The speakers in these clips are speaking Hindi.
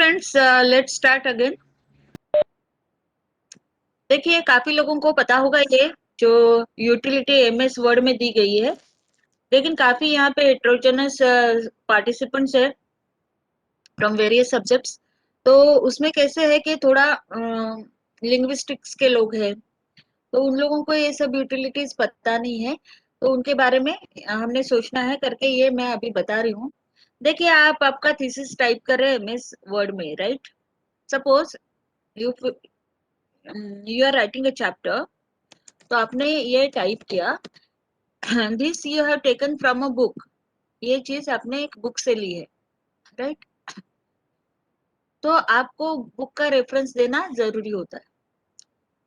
Friends, let's start again. देखिए, काफी लोगों को पता होगा ये जो यूटिलिटी एमएस वर्ड में दी गई है, लेकिन काफी यहाँ पे हेट्रोजेनस पार्टिसिपेंट्स है फ्रॉम वेरियस सब्जेक्ट्स। तो उसमें कैसे है कि थोड़ा लिंग्विस्टिक्स के लोग हैं, तो उन लोगों को ये सब यूटिलिटीज पता नहीं है, तो उनके बारे में हमने सोचना है करके ये मैं अभी बता रही हूँ। देखिए, आप आपका थीसिस टाइप कर रहे हैं एमएस वर्ड में, right? Suppose you you are writing a chapter, तो आपने ये टाइप किया this you have taken from a book. ये चीज आपने एक बुक से ली है, राइट? तो आपको बुक का रेफरेंस देना जरूरी होता है।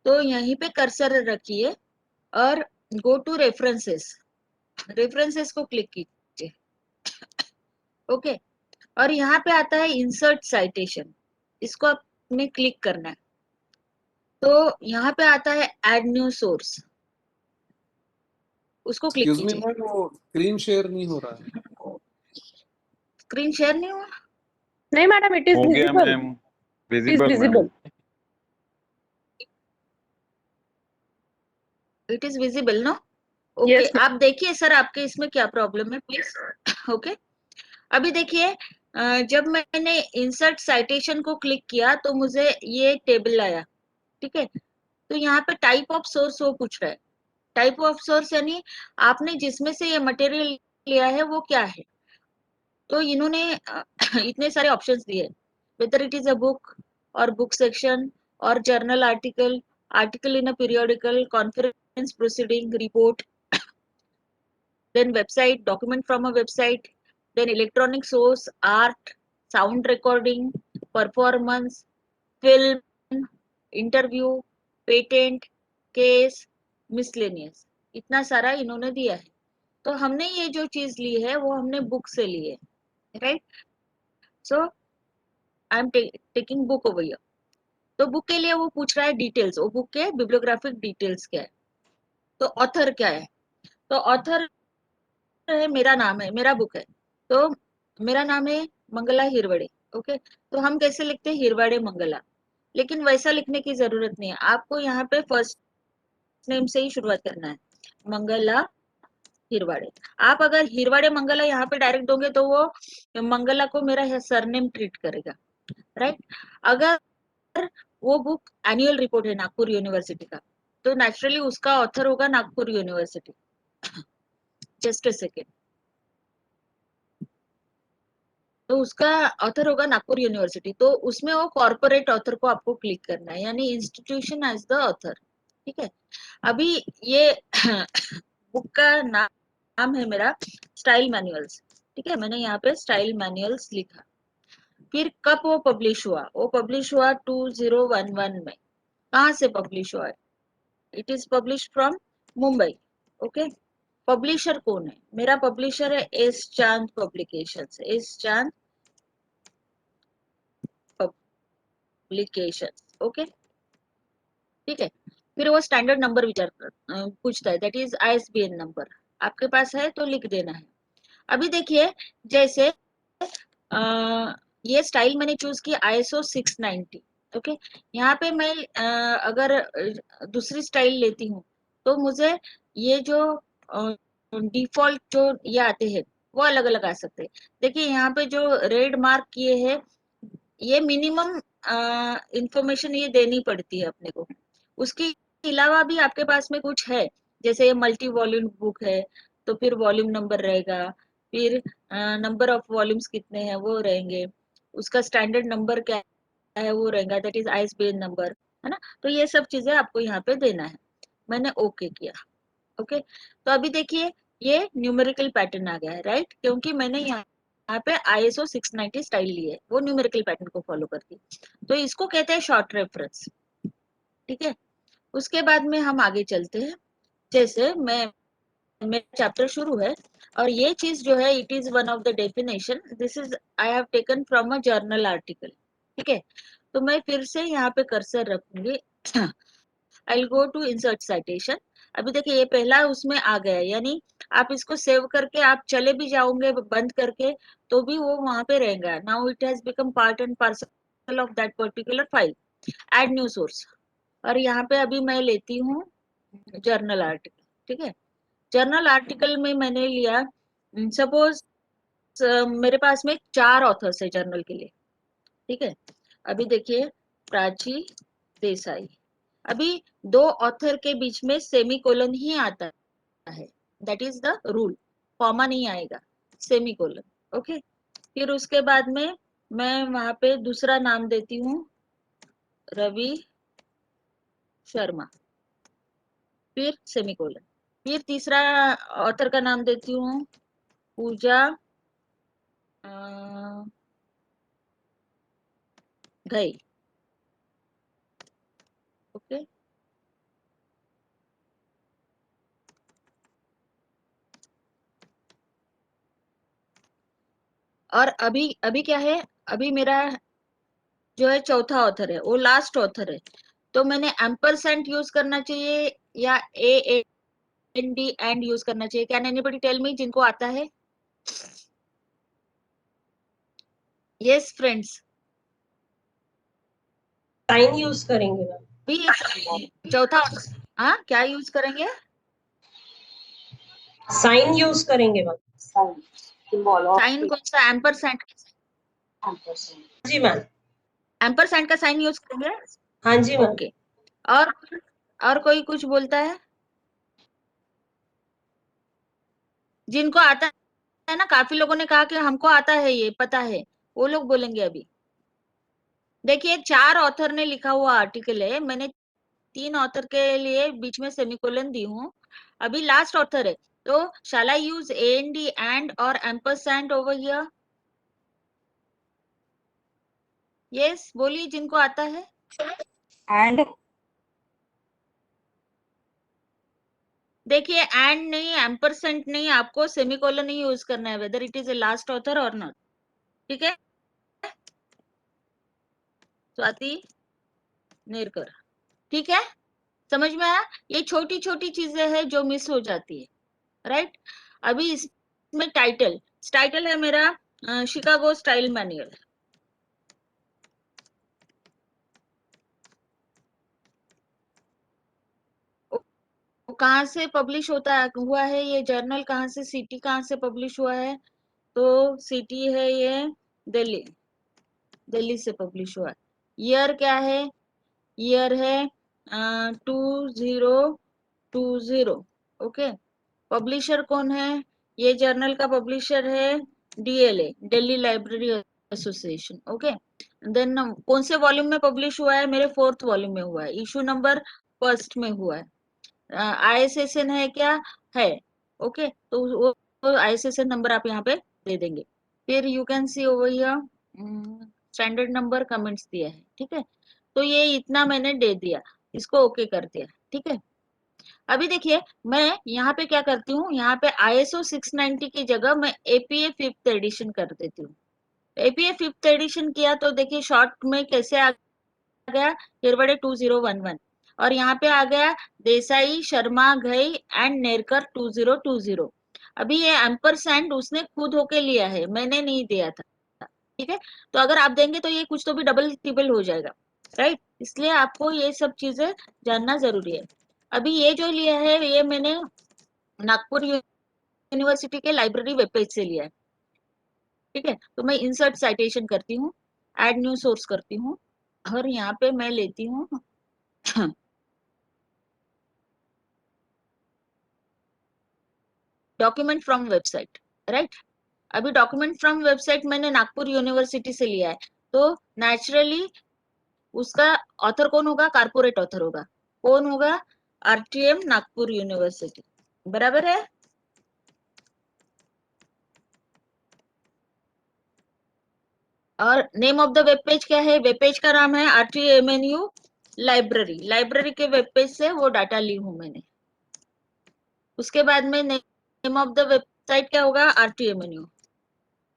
तो यहीं पे कर्सर रखिए और गो टू रेफरेंसेस। रेफरेंसेस को क्लिक कीजिए, ओके। और यहाँ पे आता है इंसर्ट साइटेशन, इसको आपने क्लिक करना है। तो यहाँ पे आता है एड न्यू सोर्स, उसको क्लिक एक्सक्यूज मी कीजिए। मैम, वो स्क्रीन शेयर नहीं हो रहा है। स्क्रीन शेयर नहीं हुआ? नहीं मैडम, इट इज हो गया visible. Ma'am, it is visible ma'am. Visible. It is visible no? Okay, yes आप देखिए सर, आपके इसमें क्या प्रॉब्लम है प्लीज। ओके, अभी देखिए, जब मैंने इंसर्ट साइटेशन को क्लिक किया तो मुझे ये टेबल आया, ठीक है। तो यहाँ पे टाइप ऑफ सोर्स वो पूछ रहा है। टाइप ऑफ सोर्स यानी आपने जिसमें से ये मटेरियल लिया है वो क्या है। तो इन्होंने इतने सारे ऑप्शंस दिए, whether it is a book और बुक सेक्शन और journal article, article in a periodical, conference proceeding, report, then website, document from a website, then electronic source, art, sound recording, performance, film, interview, patent, case, miscellaneous। इतना सारा इन्होंने दिया है। तो हमने ये जो चीज ली है वो हमने बुक से ली है, right? So I am taking book over here. तो बुक के लिए वो पूछ रहा है डिटेल्स, वो बुक के बिब्लियोग्राफिक डिटेल्स क्या है, तो ऑथर क्या है। तो ऑथर है, मेरा नाम है, मेरा बुक है, तो मेरा नाम है मंगला हिरवड़े, ओके। तो हम कैसे लिखते हैं? हिरवाड़े मंगला। लेकिन वैसा लिखने की जरूरत नहीं है, आपको यहाँ पे फर्स्ट नेम से ही शुरुआत करना है, मंगला हिरवाड़े। आप अगर हिरवाड़े मंगला यहाँ पे डायरेक्ट दोगे तो वो मंगला को मेरा सरनेम ट्रीट करेगा, राइट? अगर वो बुक एनुअल रिपोर्ट है नागपुर यूनिवर्सिटी का, तो नेचुरली उसका ऑथर होगा Nagpur university. Just a second. तो उसका ऑथर होगा नागपुर यूनिवर्सिटी, तो उसमें वो कॉर्पोरेट ऑथर को आपको क्लिक करना है, यानी इंस्टीट्यूशन एज द ऑथर, ठीक है। अभी ये बुक का नाम है मेरा स्टाइल मैनुअल्स, ठीक है। मैंने यहाँ पे स्टाइल मैनुअल्स लिखा। फिर कब वो पब्लिश हुआ? वो पब्लिश हुआ 2011 में। कहाँ से पब्लिश हुआ है? It is publish from Mumbai, okay. Publisher कौन है? मेरा पब्लिशर है एस चांद पब्लिकेशंस, एस चांद पब्लिकेशंस, ओके, ठीक है। फिर वो स्टैंडर्ड नंबर पूछता है, दैट इज आईएसबीएन नंबर। आपके पास है तो लिख देना है। अभी देखिए, जैसे ये स्टाइल मैंने चूज की आईएसओ 690, ओके। यहाँ पे मैं अगर दूसरी स्टाइल लेती हूँ तो मुझे ये जो डिफॉल्ट जो ये आते हैं वो अलग अलग आ सकते हैं। देखिए, यहाँ पे जो रेड मार्क किए हैं, ये मिनिमम इंफॉर्मेशन ये देनी पड़ती है अपने को। उसके अलावा भी आपके पास में कुछ है, जैसे ये मल्टी वॉल्यूम बुक है तो फिर वॉल्यूम नंबर रहेगा, फिर नंबर ऑफ वॉल्यूम्स कितने हैं वो रहेंगे, उसका स्टैंडर्ड नंबर क्या है वो रहेगा, दैट इज आईएसबीएन नंबर, है ना। तो ये सब चीजें आपको यहाँ पे देना है। मैंने ओके किया, ओके। तो अभी देखिए, ये न्यूमेरिकल पैटर्न आ गया है, राइट? क्योंकि मैंने यहाँ पे आईएसओ 690 स्टाइल ली है, वो न्यूमेरिकल पैटर्न को फॉलो करती है। तो इसको कहते हैं शॉर्ट रेफरेंस, ठीक है। उसके बाद में हम आगे चलते हैं। जैसे मेरा चैप्टर शुरू है और ये चीज जो है, it is one of the definition, this is I have taken from a journal article, ठीक है। तो मैं फिर से यहाँ पे कर्सर रखूंगी। आई गो टू इंसर्ट साइटेशन। अभी देखिए, ये पहला उसमें आ गया है, यानी आप इसको सेव करके आप चले भी जाओगे बंद करके तो भी वो वहां पे रहेगा। Now it has become part and parcel article of that particular file, add new source. और यहाँ पे अभी मैं लेती हूँ जर्नल आर्टिकल, ठीक है। जर्नल आर्टिकल में मैंने लिया, सपोज मेरे पास में 4 ऑथर्स है जर्नल के लिए, ठीक है। अभी देखिए, प्राची, देसाई, अभी 2 ऑथर के बीच में सेमीकोलन ही आता है, that is the rule, comma नहीं आएगा, सेमीकोलन, ओके। फिर उसके बाद में मैं वहां पे दूसरा नाम देती हूँ रवि शर्मा, फिर सेमीकोलन। फिर तीसरा ऑथर का नाम देती हूँ पूजा घई, ओके। और अभी अभी क्या है, अभी मेरा जो है चौथा ऑथर है, वो लास्ट ऑथर है, तो मैंने एम्परसेंट यूज करना चाहिए या ए एन डी एंड यूज करना चाहिए? कैन एनीबडी टेल मी, जिनको आता है? यस फ्रेंड्स, साइन यूज करेंगे मैम। भी चौथा, हाँ क्या यूज करेंगे? साइन यूज करेंगे मैम। साइन कौन सा? एम्परसेंट? जी मैम। एम्परसेंट का साइन यूज करेंगे, हाँ जी मैम। ओके। और और कोई कुछ बोलता है? जिनको आता है ना, काफी लोगों ने कहा कि हमको आता है, ये पता है, वो लोग बोलेंगे अभी। देखिए, 4 ऑथर ने लिखा हुआ आर्टिकल है, मैंने 3 ऑथर के लिए बीच में सेमीकोलन दी हूँ, अभी लास्ट ऑथर है, तो shall I use A N D and और एम्परसेंट ओवर हियर? यस बोलिए, जिनको आता है। एंड देखिए, एंड नहीं, एम्परसेंट नहीं, आपको सेमीकोलन ही यूज करना है, whether it is a last author और नॉट, ठीक है। स्वाति नेरकर, ठीक है, समझ में आया? ये छोटी छोटी चीजें हैं जो मिस हो जाती है, राइट। अभी इसमें टाइटल, टाइटल है मेरा शिकागो स्टाइल मैनुअल, कहाँ से पब्लिश होता है, हुआ है ये जर्नल, कहाँ से, सिटी कहाँ से पब्लिश हुआ है? तो सिटी है ये दिल्ली, दिल्ली से पब्लिश हुआ है। ईयर क्या है? ईयर है 2020, ओके। पब्लिशर कौन है? ये जर्नल का पब्लिशर है DLA, Delhi library association, okay. Then कौन से वॉल्यूम में पब्लिश हुआ है? मेरे 4th वॉल्यूम में हुआ है, इशू नंबर 1 में हुआ है। आईएसएसएन है क्या? है, ओके। तो वो आईएसएसएन नंबर आप यहाँ पे दे देंगे। फिर you can C over here standard number, comments दिया है, ठीक है। तो ये इतना मैंने दे दिया, इसको ओके कर दिया, ठीक है। अभी देखिए, मैं यहाँ पे क्या करती हूँ, यहाँ पे आईएसओ 690 की जगह मैं एपीए 5th एडिशन कर देती हूँ। एपीए 5th एडिशन किया तो देखिए शॉर्ट में कैसे आ गया, हिरवड़े 2011, और यहाँ पे आ गया देसाई, शर्मा, घई एंड नेरकर 2020। अभी ये एम्परसैंड उसने खुद होके लिया है, मैंने नहीं दिया था, ठीक है। तो अगर आप देंगे तो ये कुछ तो भी डबल ट्रिपल हो जाएगा, राइट। इसलिए आपको ये सब चीजें जानना जरूरी है। अभी ये जो लिया है, ये मैंने नागपुर यूनिवर्सिटी के लाइब्रेरी वेब पेज से लिया है, ठीक है। तो मैं इंसर्ट साइटेशन करती हूँ, एड न्यू सोर्स करती हूँ, और यहाँ पे मैं लेती हूँ डॉक्यूमेंट फ्रॉम वेबसाइट, राइट। अभी डॉक्यूमेंट फ्रॉम वेबसाइट मैंने नागपुर यूनिवर्सिटी से लिया है, तो नेचुरली उसका ऑथर कौन होगा? कारपोरेट ऑथर होगा। कौन होगा? आरटीएम नागपुर यूनिवर्सिटी, बराबर है। और name of the web page क्या है? वेब पेज का नाम है आरटीएमएनयू लाइब्रेरी, लाइब्रेरी के वेब पेज से वो डाटा ली हूं मैंने। उसके बाद में नेम ऑफ द वेबसाइट क्या होगा? आरटीएमएनयू।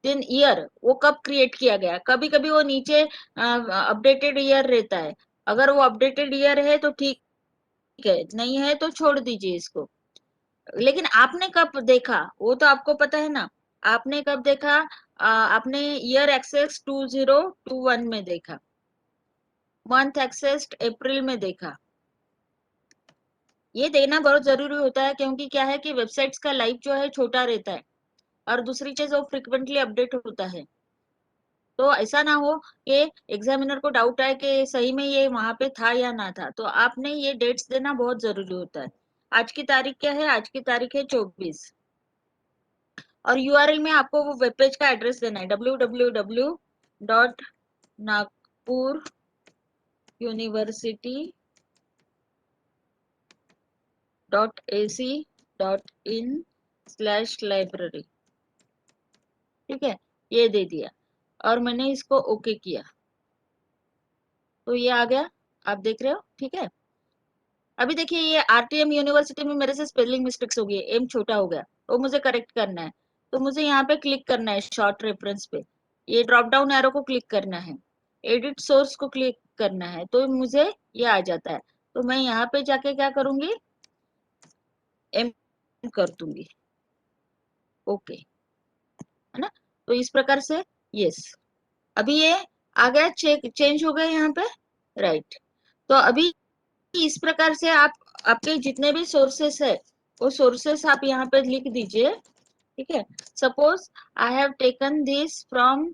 देन ईयर, वो कब क्रिएट किया गया, कभी कभी वो नीचे अपडेटेड ईयर रहता है, अगर वो अपडेटेड ईयर है तो ठीक है, नहीं है तो छोड़ दीजिए इसको। लेकिन आपने कब देखा वो तो आपको पता है ना, आपने कब देखा? आपने ईयर एक्सेस 2021 में देखा, मंथ एक्सेस्ड अप्रैल में देखा। ये देना बहुत जरूरी होता है, क्योंकि क्या है कि वेबसाइट्स का लाइफ जो है छोटा रहता है, और दूसरी चीज वो फ्रिक्वेंटली अपडेट होता है। तो ऐसा ना हो कि एग्जामिनर को डाउट आए कि सही में ये वहां पे था या ना था, तो आपने ये डेट्स देना बहुत जरूरी होता है। आज की तारीख क्या है? आज की तारीख है 24। और यूआरएल में आपको वो वेब पेज का एड्रेस देना है, www.nagpuruniversity.ac.in/library। ठीक है, ये दे दिया और मैंने इसको ओके किया, तो ये आ गया, आप देख रहे हो। ठीक है, अभी देखिए ये आरटीएम यूनिवर्सिटी में मेरे से स्पेलिंग मिस्टेक्स हो गई, एम छोटा हो गया, वो मुझे करेक्ट करना है। तो मुझे यहाँ पे क्लिक करना है शॉर्ट रेफरेंस पे, ये ड्रॉप डाउन एरो को क्लिक करना है, एडिट सोर्स को क्लिक करना है, तो मुझे ये आ जाता है। तो मैं यहाँ पे जाके क्या करूंगी, एम कर दूंगी, ओके, है ना। तो इस प्रकार से यस, अभी ये आ गया, चेंज हो गया यहाँ पे, राइट। तो अभी इस प्रकार से आप आपके जितने भी सोर्सेस है वो सोर्सेस आप यहाँ पे लिख दीजिए। ठीक है, suppose I have taken this from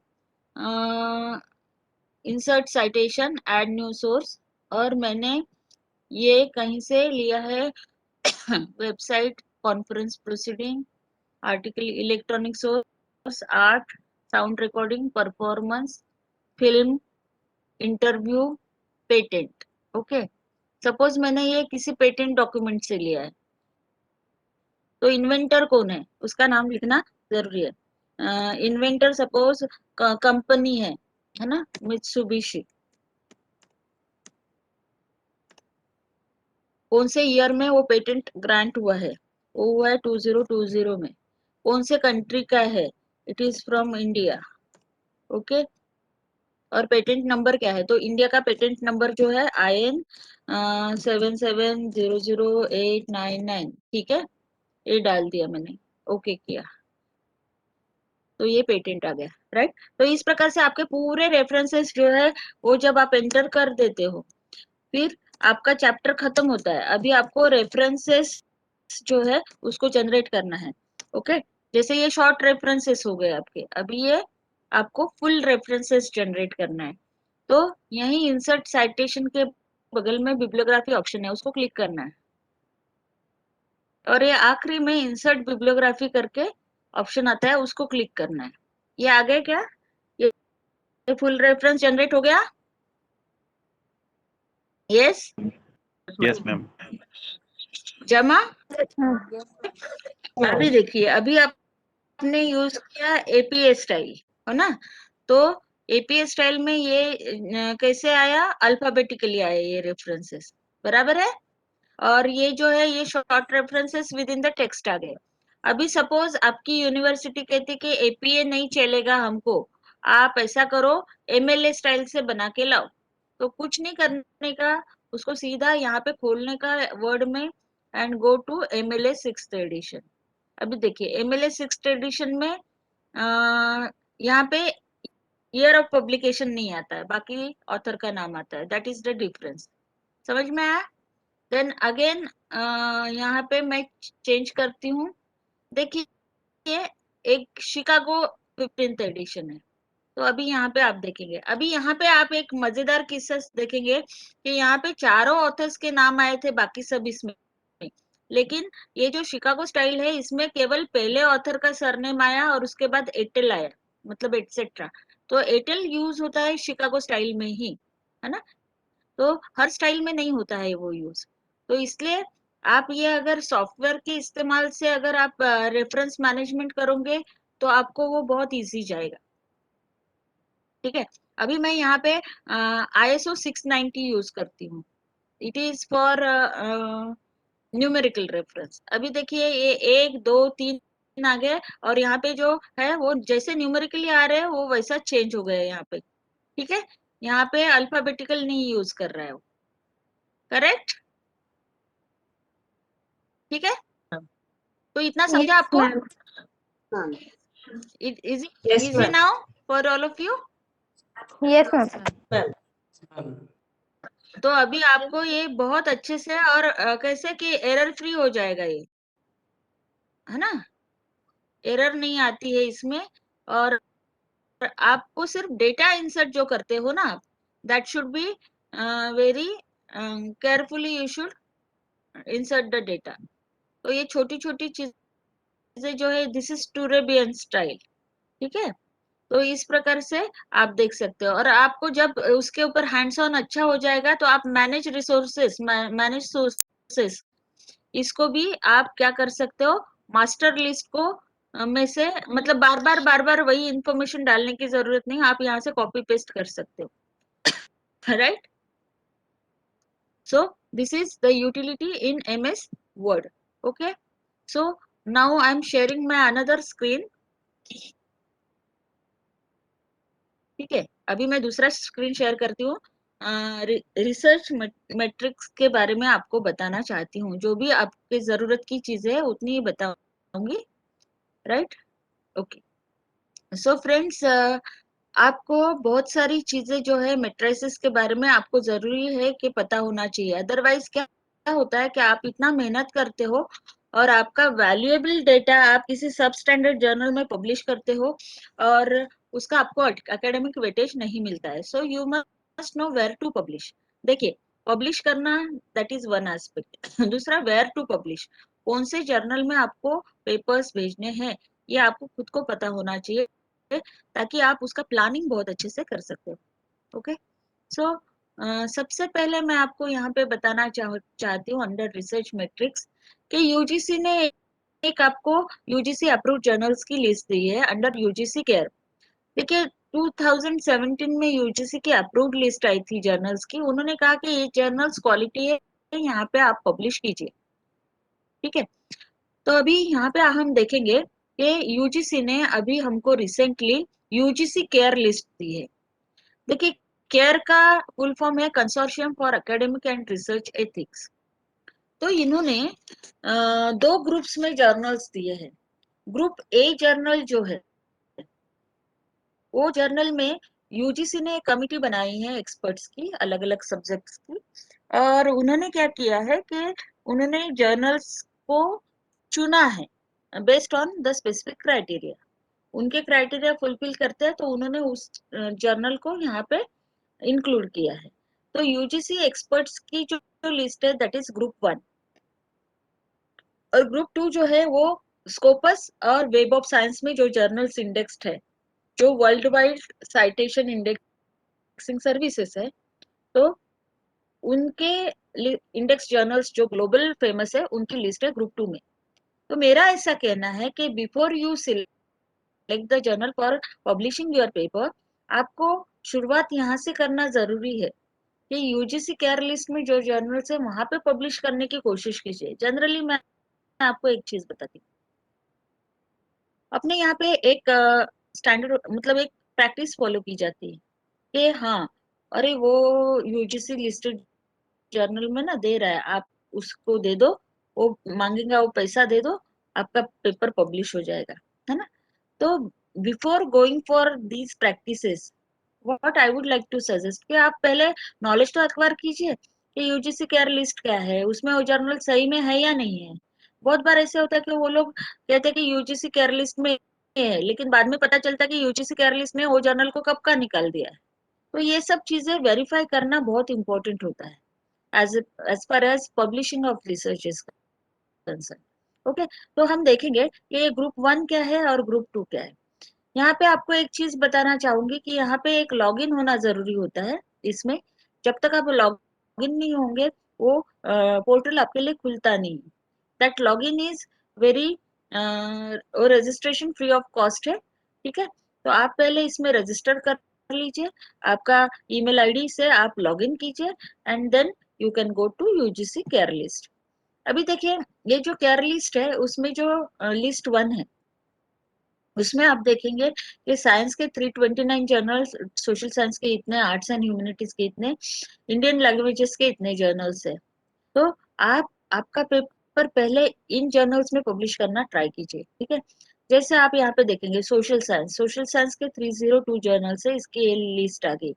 insert citation add new source, और मैंने ये कहीं से लिया है website, conference proceeding, article, electronic source, art, sound recording, performance, film, interview, patent. Okay, suppose मैंने ये किसी पेटेंट डॉक्यूमेंट से लिया है, तो इन्वेंटर कौन है उसका नाम लिखना जरूरी है। इन्वेंटर सपोज कंपनी है ना, मित्सुबिशी। कौन से ईयर में वो पेटेंट ग्रांट हुआ है? वो हुआ है 2020 में। कौन से कंट्री का है? It is from India. Okay, और पेटेंट नंबर क्या है? तो इंडिया का पेटेंट नंबर जो है IN 77000899। ठीक है, ये डाल दिया मैंने, ओके किया, तो ये पेटेंट आ गया, राइट। तो इस प्रकार से आपके पूरे रेफरेंसेस जो है वो जब आप एंटर कर देते हो, फिर आपका चैप्टर खत्म होता है। अभी आपको रेफरेंसेस जो है उसको जनरेट करना है। ओके, जैसे ये शॉर्ट रेफरेंसेस हो गए आपके, अभी ये आपको फुल रेफरेंसेस जनरेट करना है। तो यही इंसर्ट साइटेशन के बगल में बिब्लियोग्राफी ऑप्शन है, उसको क्लिक करना है, और ये आखिरी में इंसर्ट बिब्लियोग्राफी करके ऑप्शन आता है, उसको क्लिक करना है। ये आ गया क्या? ये फुल रेफरेंस जनरेट हो गया। Yes, Yes, ma'am. जमा। मैम अभी देखिए, अभी आपने यूज किया एपीए स्टाइल, है ना। तो एपीए स्टाइल में ये कैसे आया? अल्फाबेटिकली आया ये रेफरेंसेस, बराबर है। और ये जो है ये short references within the text आ गए। अभी सपोज आपकी यूनिवर्सिटी कहती कि एपीए नहीं चलेगा हमको, आप ऐसा करो एमएलए स्टाइल से बना के लाओ। तो कुछ नहीं करने का, उसको सीधा यहाँ पे खोलने का वर्ड में, and go to MLA 6th edition. अभी देखिए एमएलए 6th एडिशन में यहाँ पे ईयर ऑफ पब्लिकेशन नहीं आता है, बाकी ऑथर का नाम आता है, दैट इज द डिफरेंस। समझ में आया? देन अगेन यहाँ पे मैं चेंज करती हूँ। देखिए एक शिकागो 15th एडिशन है, तो अभी यहाँ पे आप देखेंगे, अभी यहाँ पे आप एक मजेदार किस्सा देखेंगे कि यहाँ पे चारों ऑथर्स के नाम आए थे, बाकी सब इसमें, लेकिन ये जो शिकागो स्टाइल है इसमें केवल पहले ऑथर का सरनेम आया और उसके बाद एटेल आया, मतलब एटसेट्रा। तो एटेल यूज होता है शिकागो स्टाइल में ही, है ना। तो हर स्टाइल में नहीं होता है वो यूज। तो इसलिए आप ये अगर सॉफ्टवेयर के इस्तेमाल से अगर आप रेफरेंस मैनेजमेंट करोगे तो आपको वो बहुत इजी जाएगा। ठीक है, अभी मैं यहाँ पे ISO 690 यूज करती हूँ, it is for numerical reference. अभी देखिए ये 1 2 3 आ गए, और यहाँ पे जो है वो जैसे न्यूमेरिकली आ रहे हैं वो वैसा चेंज हो गया है यहाँ पे। ठीक है, यहाँ पे अल्फाबेटिकल नहीं यूज कर रहा है वो, करेक्ट। ठीक है, तो इतना समझा आपको? Is yes easy ma'am now for all of you? Yes, ma'am. Ma'am ma'am तो अभी आपको ये बहुत अच्छे से और कैसे कि एरर फ्री हो जाएगा ये, है ना, एरर नहीं आती है इसमें। और आपको सिर्फ डेटा इंसर्ट जो करते हो ना आप, that should be very carefully you should insert the data. तो ये छोटी छोटी चीजें जो है, दिस इज टूरेबियन स्टाइल, ठीक है। तो इस प्रकार से आप देख सकते हो। और आपको जब उसके ऊपर हैंड्स ऑन अच्छा हो जाएगा तो आप मैनेज सोर्सेस, इसको भी आप क्या कर सकते हो, मास्टर लिस्ट को में से, मतलब बार बार वही इंफॉर्मेशन डालने की जरूरत नहीं, आप यहाँ से कॉपी पेस्ट कर सकते हो, right. So this is the utility in MS Word. Okay. So now I am sharing my another screen. ठीक है, अभी मैं दूसरा स्क्रीन शेयर करती हूँ। रिसर्च मैट्रिक्स के बारे में आपको बताना चाहती हूँ, जो भी आपके जरूरत की चीजें है उतनी ही बताऊंगी, राइट। ओके, सो फ्रेंड्स, आपको बहुत सारी चीजें जो है मेट्राइसिस के बारे में आपको जरूरी है कि पता होना चाहिए। अदरवाइज क्या क्या होता है कि आप इतना मेहनत करते हो और आपका वैल्यूएबल डेटा आप किसी सब स्टैंडर्ड जर्नल में पब्लिश करते हो और उसका आपको एकेडमिक वेटेज नहीं मिलता है। So you must know where to publish. देखिए, पब्लिश करना दैट इज वन एस्पेक्ट। दूसरा, वेयर टू पब्लिश, कौन से जर्नल में आपको पेपर्स भेजने हैं ये आपको खुद को पता होना चाहिए, ताकि आप उसका प्लानिंग बहुत अच्छे से कर सकते हो। ओके, सो सबसे पहले मैं आपको यहाँ पे बताना चाहती हूँ अंडर रिसर्च मैट्रिक्स कि यूजीसी ने एक आपको यूजीसी अप्रूव्ड जर्नल्स की लिस्ट दी है अंडर यूजीसी केयर। देखिए, 2017 में यूजीसी की अप्रूव्ड लिस्ट आई थी जर्नल्स की। उन्होंने कहा कि ये जर्नल्स क्वालिटी है, यहाँ पे आप पब्लिश कीजिए, ठीक है। तो अभी यहाँ पे हम देखेंगे कि यूजीसी ने अभी हमको रिसेंटली यूजीसी केयर लिस्ट दी है। देखिए, केयर का फुल फॉर्म है consortium for academic and research ethics. तो इन्होंने दो ग्रुप्स में जर्नल्स दिए हैं। ग्रुप ए जर्नल जो है, वो जर्नल में यूजीसी ने एक कमिटी बनाई है एक्सपर्ट्स की, अलग अलग सब्जेक्ट्स की। और उन्होंने क्या किया है कि उन्होंने जर्नल्स को चुना है based on the specific criteria. उनके क्राइटेरिया फुलफिल करते हैं तो उन्होंने उस जर्नल को यहाँ पे इंक्लूड किया है। तो यूजीसी एक्सपर्ट्स की जो लिस्ट है दैट इज ग्रुप 1। और ग्रुप 2 जो है वो स्कोपस और वेब ऑफ साइंस में जो जर्नल्स इंडेक्स्ड है, जो world wide citation indexing services है, तो उनके इंडेक्स जर्नल्स जो ग्लोबल फेमस है उनकी लिस्ट है ग्रुप 2 में। तो मेरा ऐसा कहना है कि before you select the journal for publishing your paper, आपको शुरुआत यहाँ से करना जरूरी है कि यूजीसी केयर लिस्ट में जो जर्नल्स है वहां पे पब्लिश करने की कोशिश कीजिए। जनरली मैं आपको एक चीज बताती हूँ, अपने यहाँ पे एक स्टैंडर्ड, मतलब एक प्रैक्टिस फॉलो की जाती है कि हाँ, अरे वो यूजीसी लिस्टेड जर्नल में ना दे रहा है, आप उसको दे दो, वो मांगेगा वो पैसा दे दो, आपका पेपर पब्लिश हो जाएगा, है ना। तो before going for these practices, what I would like to suggest कि आप पहले नॉलेज तो अखबार कीजिए कि यूजीसी केयर लिस्ट क्या है, उसमें वो जर्नल सही में है या नहीं है। बहुत बार ऐसे होता है कि वो लोग कहते हैं कि यूजीसी केयर लिस्ट में है, लेकिन बाद में पता चलता है कि यूजीसी केयर लिस्ट ने वो जर्नल को कब का निकाल दिया है। तो ये सब चीजें वेरीफाई करना बहुत इंपॉर्टेंट होता है as far as publishing of research is concern. Okay, तो हम देखेंगे कि ये ग्रुप 1 क्या है और ग्रुप 2 क्या है। यहाँ पे आपको एक चीज बताना चाहूंगी कि यहाँ पे एक लॉगिन होना जरूरी होता है इसमें। जब तक आप लॉगिन नहीं होंगे वो पोर्टल आपके लिए खुलता नहीं। That login is very, registration free of cost है, ठीक है। तो आप पहले इसमें रजिस्टर कर लीजिए, आपका ईमेल आईडी से आप लॉगिन कीजिए and then you can go to UGC care list. अभी देखिए, ये जो केयर लिस्ट है उसमें जो लिस्ट 1 है उसमें आप देखेंगे कि साइंस के 329 जर्नल्स, सोशल साइंस के इतने, आर्ट्स एंड ह्यूमैनिटीज के इतने, इंडियन लैंग्वेजेस के इतने जर्नल्स है। तो आप आपका पेपर पहले इन जर्नल्स में पब्लिश करना ट्राई कीजिए, ठीक है। जैसे आप यहाँ पे देखेंगे सोशल साइंस के 302 जर्नल्स है, इसकी ये लिस्ट आ गई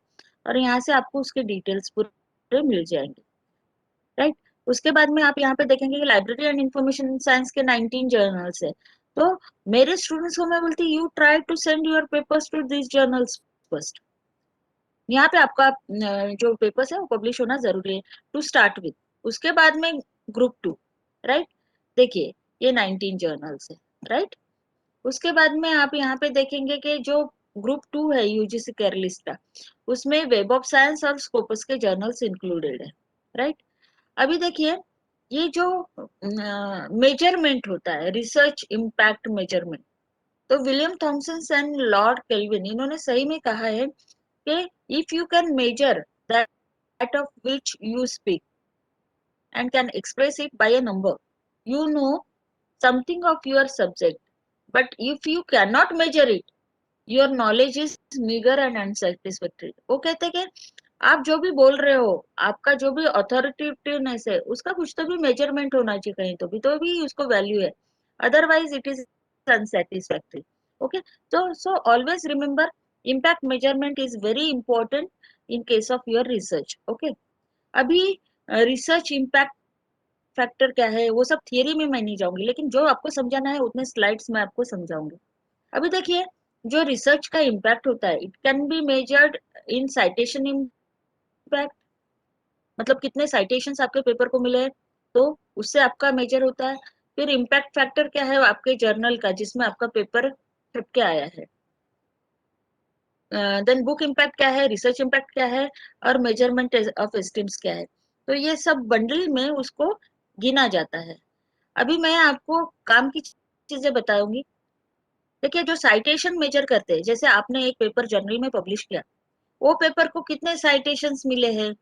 और यहाँ से आपको उसके डिटेल्स पूरे मिल जाएंगे, राइट। उसके बाद में आप यहाँ पे देखेंगे कि लाइब्रेरी एंड इंफॉर्मेशन साइंस के 19 जर्नल्स है। तो मेरे स्टूडेंट्स को मैं बोलती you try to send your papers to this journals first. यहाँ पे आपका जो पेपर्स है वो पब्लिश होना जरूरी है टू स्टार्ट विथ। उसके बाद में ग्रुप 2, राइट। देखिए ये 19 जर्नल्स है, राइट। उसके बाद में आप यहाँ पे देखेंगे कि जो ग्रुप 2 है यूजीसी केयर लिस्ट का, उसमें वेब ऑफ साइंस और स्कोपस के जर्नल्स इंक्लूडेड है, राइट। अभी देखिए ये जो मेजरमेंट होता है, रिसर्च इम्पैक्ट मेजरमेंट, तो William Thomson and Lord kelvin इन्होंने सही में कहा है कि if you can measure that of which you speak and can express it by a number, you know something of your subject. But if you cannot measure it, your knowledge is meager and unsatisfactory. वो कहते हैं कि आप जो भी बोल रहे हो, आपका जो भी ऑथोरिटेटिवनेस है, उसका कुछ तो भी मेजरमेंट होना चाहिए कहीं तो भी उसको वैल्यू है, otherwise it is unsatisfactory. Okay, so always remember impact measurement is very important in case of your research. Okay, अभी रिसर्च इम्पैक्ट फैक्टर क्या है वो सब थियरी में मैं नहीं जाऊंगी, लेकिन जो आपको समझाना है उतने स्लाइड्स में आपको समझाऊंगी। अभी देखिए जो रिसर्च का इम्पैक्ट होता है, it can be measured in citation impact, मतलब कितने साइटेशंस आपके पेपर को मिले तो उससे आपका मेजर होता है। फिर इम्पैक्ट फैक्टर क्या है आपके जर्नल का जिसमें आपका पेपर छप के आया है। देन बुक इम्पैक्ट क्या है, रिसर्च इम्पैक्ट क्या है, और मेजरमेंट ऑफ एस्टीम्स क्या है। तो ये सब बंडल में उसको गिना जाता है। अभी मैं आपको काम की चीजें बताऊंगी। देखिए जो साइटेशन मेजर करते हैं, जैसे आपने एक पेपर जर्नल में पब्लिश किया, वो पेपर को कितने साइटेशंस मिले हैं,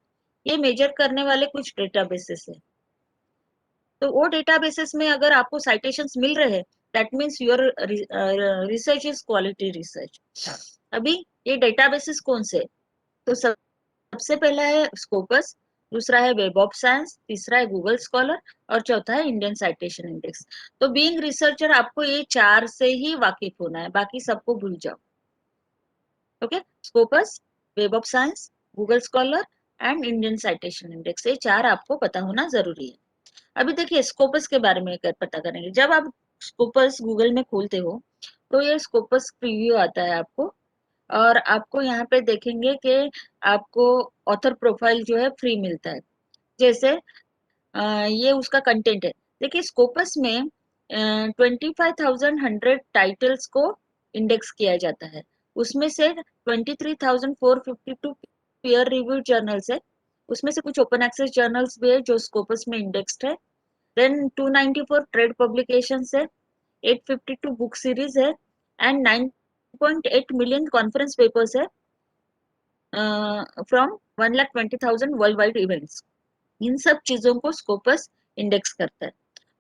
ये मेजर करने वाले कुछ डेटाबेसेस है। तो वो डेटाबेसेस में अगर आपको साइटेशंस मिल रहे हैं, that means your research is quality research. अभी ये डेटाबेसेस कौन से, तो सबसे पहला है स्कोपस, दूसरा है वेब ऑफ साइंस, तीसरा है गूगल स्कॉलर, और चौथा है इंडियन साइटेशन इंडेक्स। तो बीइंग रिसर्चर आपको ये 4 से ही वाकिफ होना है, बाकी सबको भूल जाओ। Okay, Scopus, web of science, Google scholar and Indian citation index, ये 4 आपको पता होना जरूरी है। अभी देखिए स्कोपस के बारे में पता करेंगे। जब आप स्कोपस गूगल में खोलते हो तो ये स्कोपस प्रीव्यू आता है आपको, और आपको यहाँ पे देखेंगे कि आपको ऑथर प्रोफाइल जो है फ्री मिलता है। जैसे ये उसका कंटेंट है। देखिए स्कोपस में 25,100 टाइटल्स को इंडेक्स किया जाता है, उसमें से 23,452 पीयर रिव्यू जर्नल्स है, उसमें से कुछ ओपन एक्सेस जर्नल्स भी है जो स्कोपस में इंडेक्स्ड है। देन 294 ट्रेड पब्लिकेशंस है, 852 बुक सीरीज है, एंड 9.8 मिलियन कॉन्फ्रेंस पेपर्स है फ्रॉम 1,20,000 वर्ल्ड वाइड इवेंट्स। इन सब चीजों को स्कोपस इंडेक्स करता है।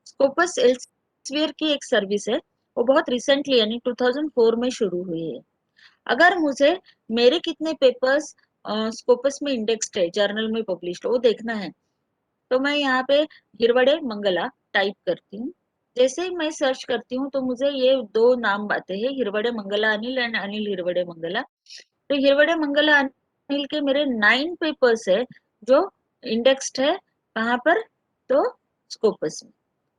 स्कोपस एल्सेवियर की एक सर्विस है, वो बहुत रिसेंटली यानी 2004 में शुरू हुई है। अगर मुझे मेरे कितने पेपर्स स्कोपस में इंडेक्स्ड है, जर्नल में पब्लिश्ड वो देखना है, तो मैं यहाँ पे हिरवड़े मंगला टाइप करती हूँ। जैसे ही मैं सर्च करती हूँ तो मुझे ये 2 नाम आते हैं, हिरवड़े मंगला अनिल एंड अनिल हिरवड़े मंगला। तो हिरवड़े मंगला अनिल के मेरे 9 पेपर्स है जो इंडेक्स्ड है, कहाँ पर, तो स्कोपस में,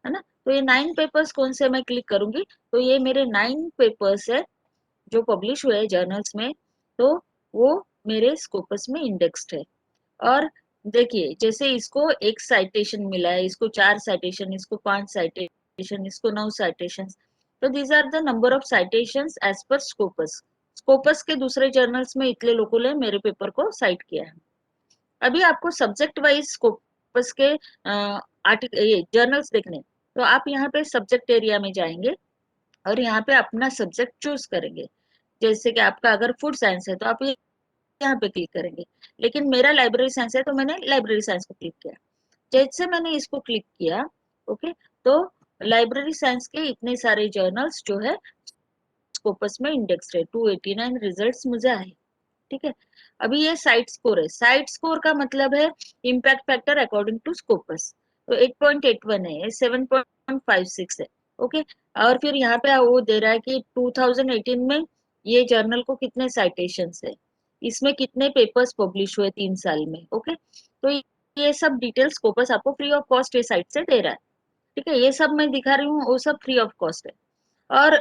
है ना। तो ये 9 पेपर्स कौन से मैं क्लिक करूंगी, तो ये मेरे 9 पेपर्स है जो पब्लिश हुए जर्नल्स में, तो वो मेरे स्कोपस में इंडेक्स्ड है। और देखिए जैसे इसको 1 साइटेशन मिला है, इसको 4 साइटेशन, इसको 5 साइटेशन, इसको 9 साइटेशन, तो these are the number of citations as per Scopus. Scopus के दूसरे जर्नल्स में इतने लोगों ने मेरे पेपर को साइट किया है। अभी आपको सब्जेक्ट वाइज स्कोपस के ये जर्नल्स देखने, तो आप यहाँ पे सब्जेक्ट एरिया में जाएंगे और यहाँ पे अपना सब्जेक्ट चूज करेंगे। जैसे कि आपका अगर फूड साइंस है तो आप यहाँ पे क्लिक करेंगे, लेकिन मेरा लाइब्रेरी साइंस है तो मैंने लाइब्रेरी साइंस को क्लिक किया। जैसे मैंने इसको क्लिक किया, ओके, तो लाइब्रेरी साइंस के इतने सारे जर्नल्स जो है स्कोपस में इंडेक्स है, 289 रिजल्ट्स मुझे आए। ठीक है, अभी ये साइट स्कोर है। साइट स्कोर का मतलब है impact factor according to Scopus, तो 8.81 है, 7.56 है। ओके, और फिर यहाँ पे वो दे रहा है कि 2018 में ये जर्नल को कितने साइटेशंस है, इसमें कितने पेपर्स पब्लिश हुए 3 साल में। ओके, तो ये सब डिटेल्स स्कोपस आपको फ्री ऑफ कॉस्ट ये साइट से दे रहा है। ठीक है, ये सब मैं दिखा रही हूँ, वो सब फ्री ऑफ कॉस्ट है। और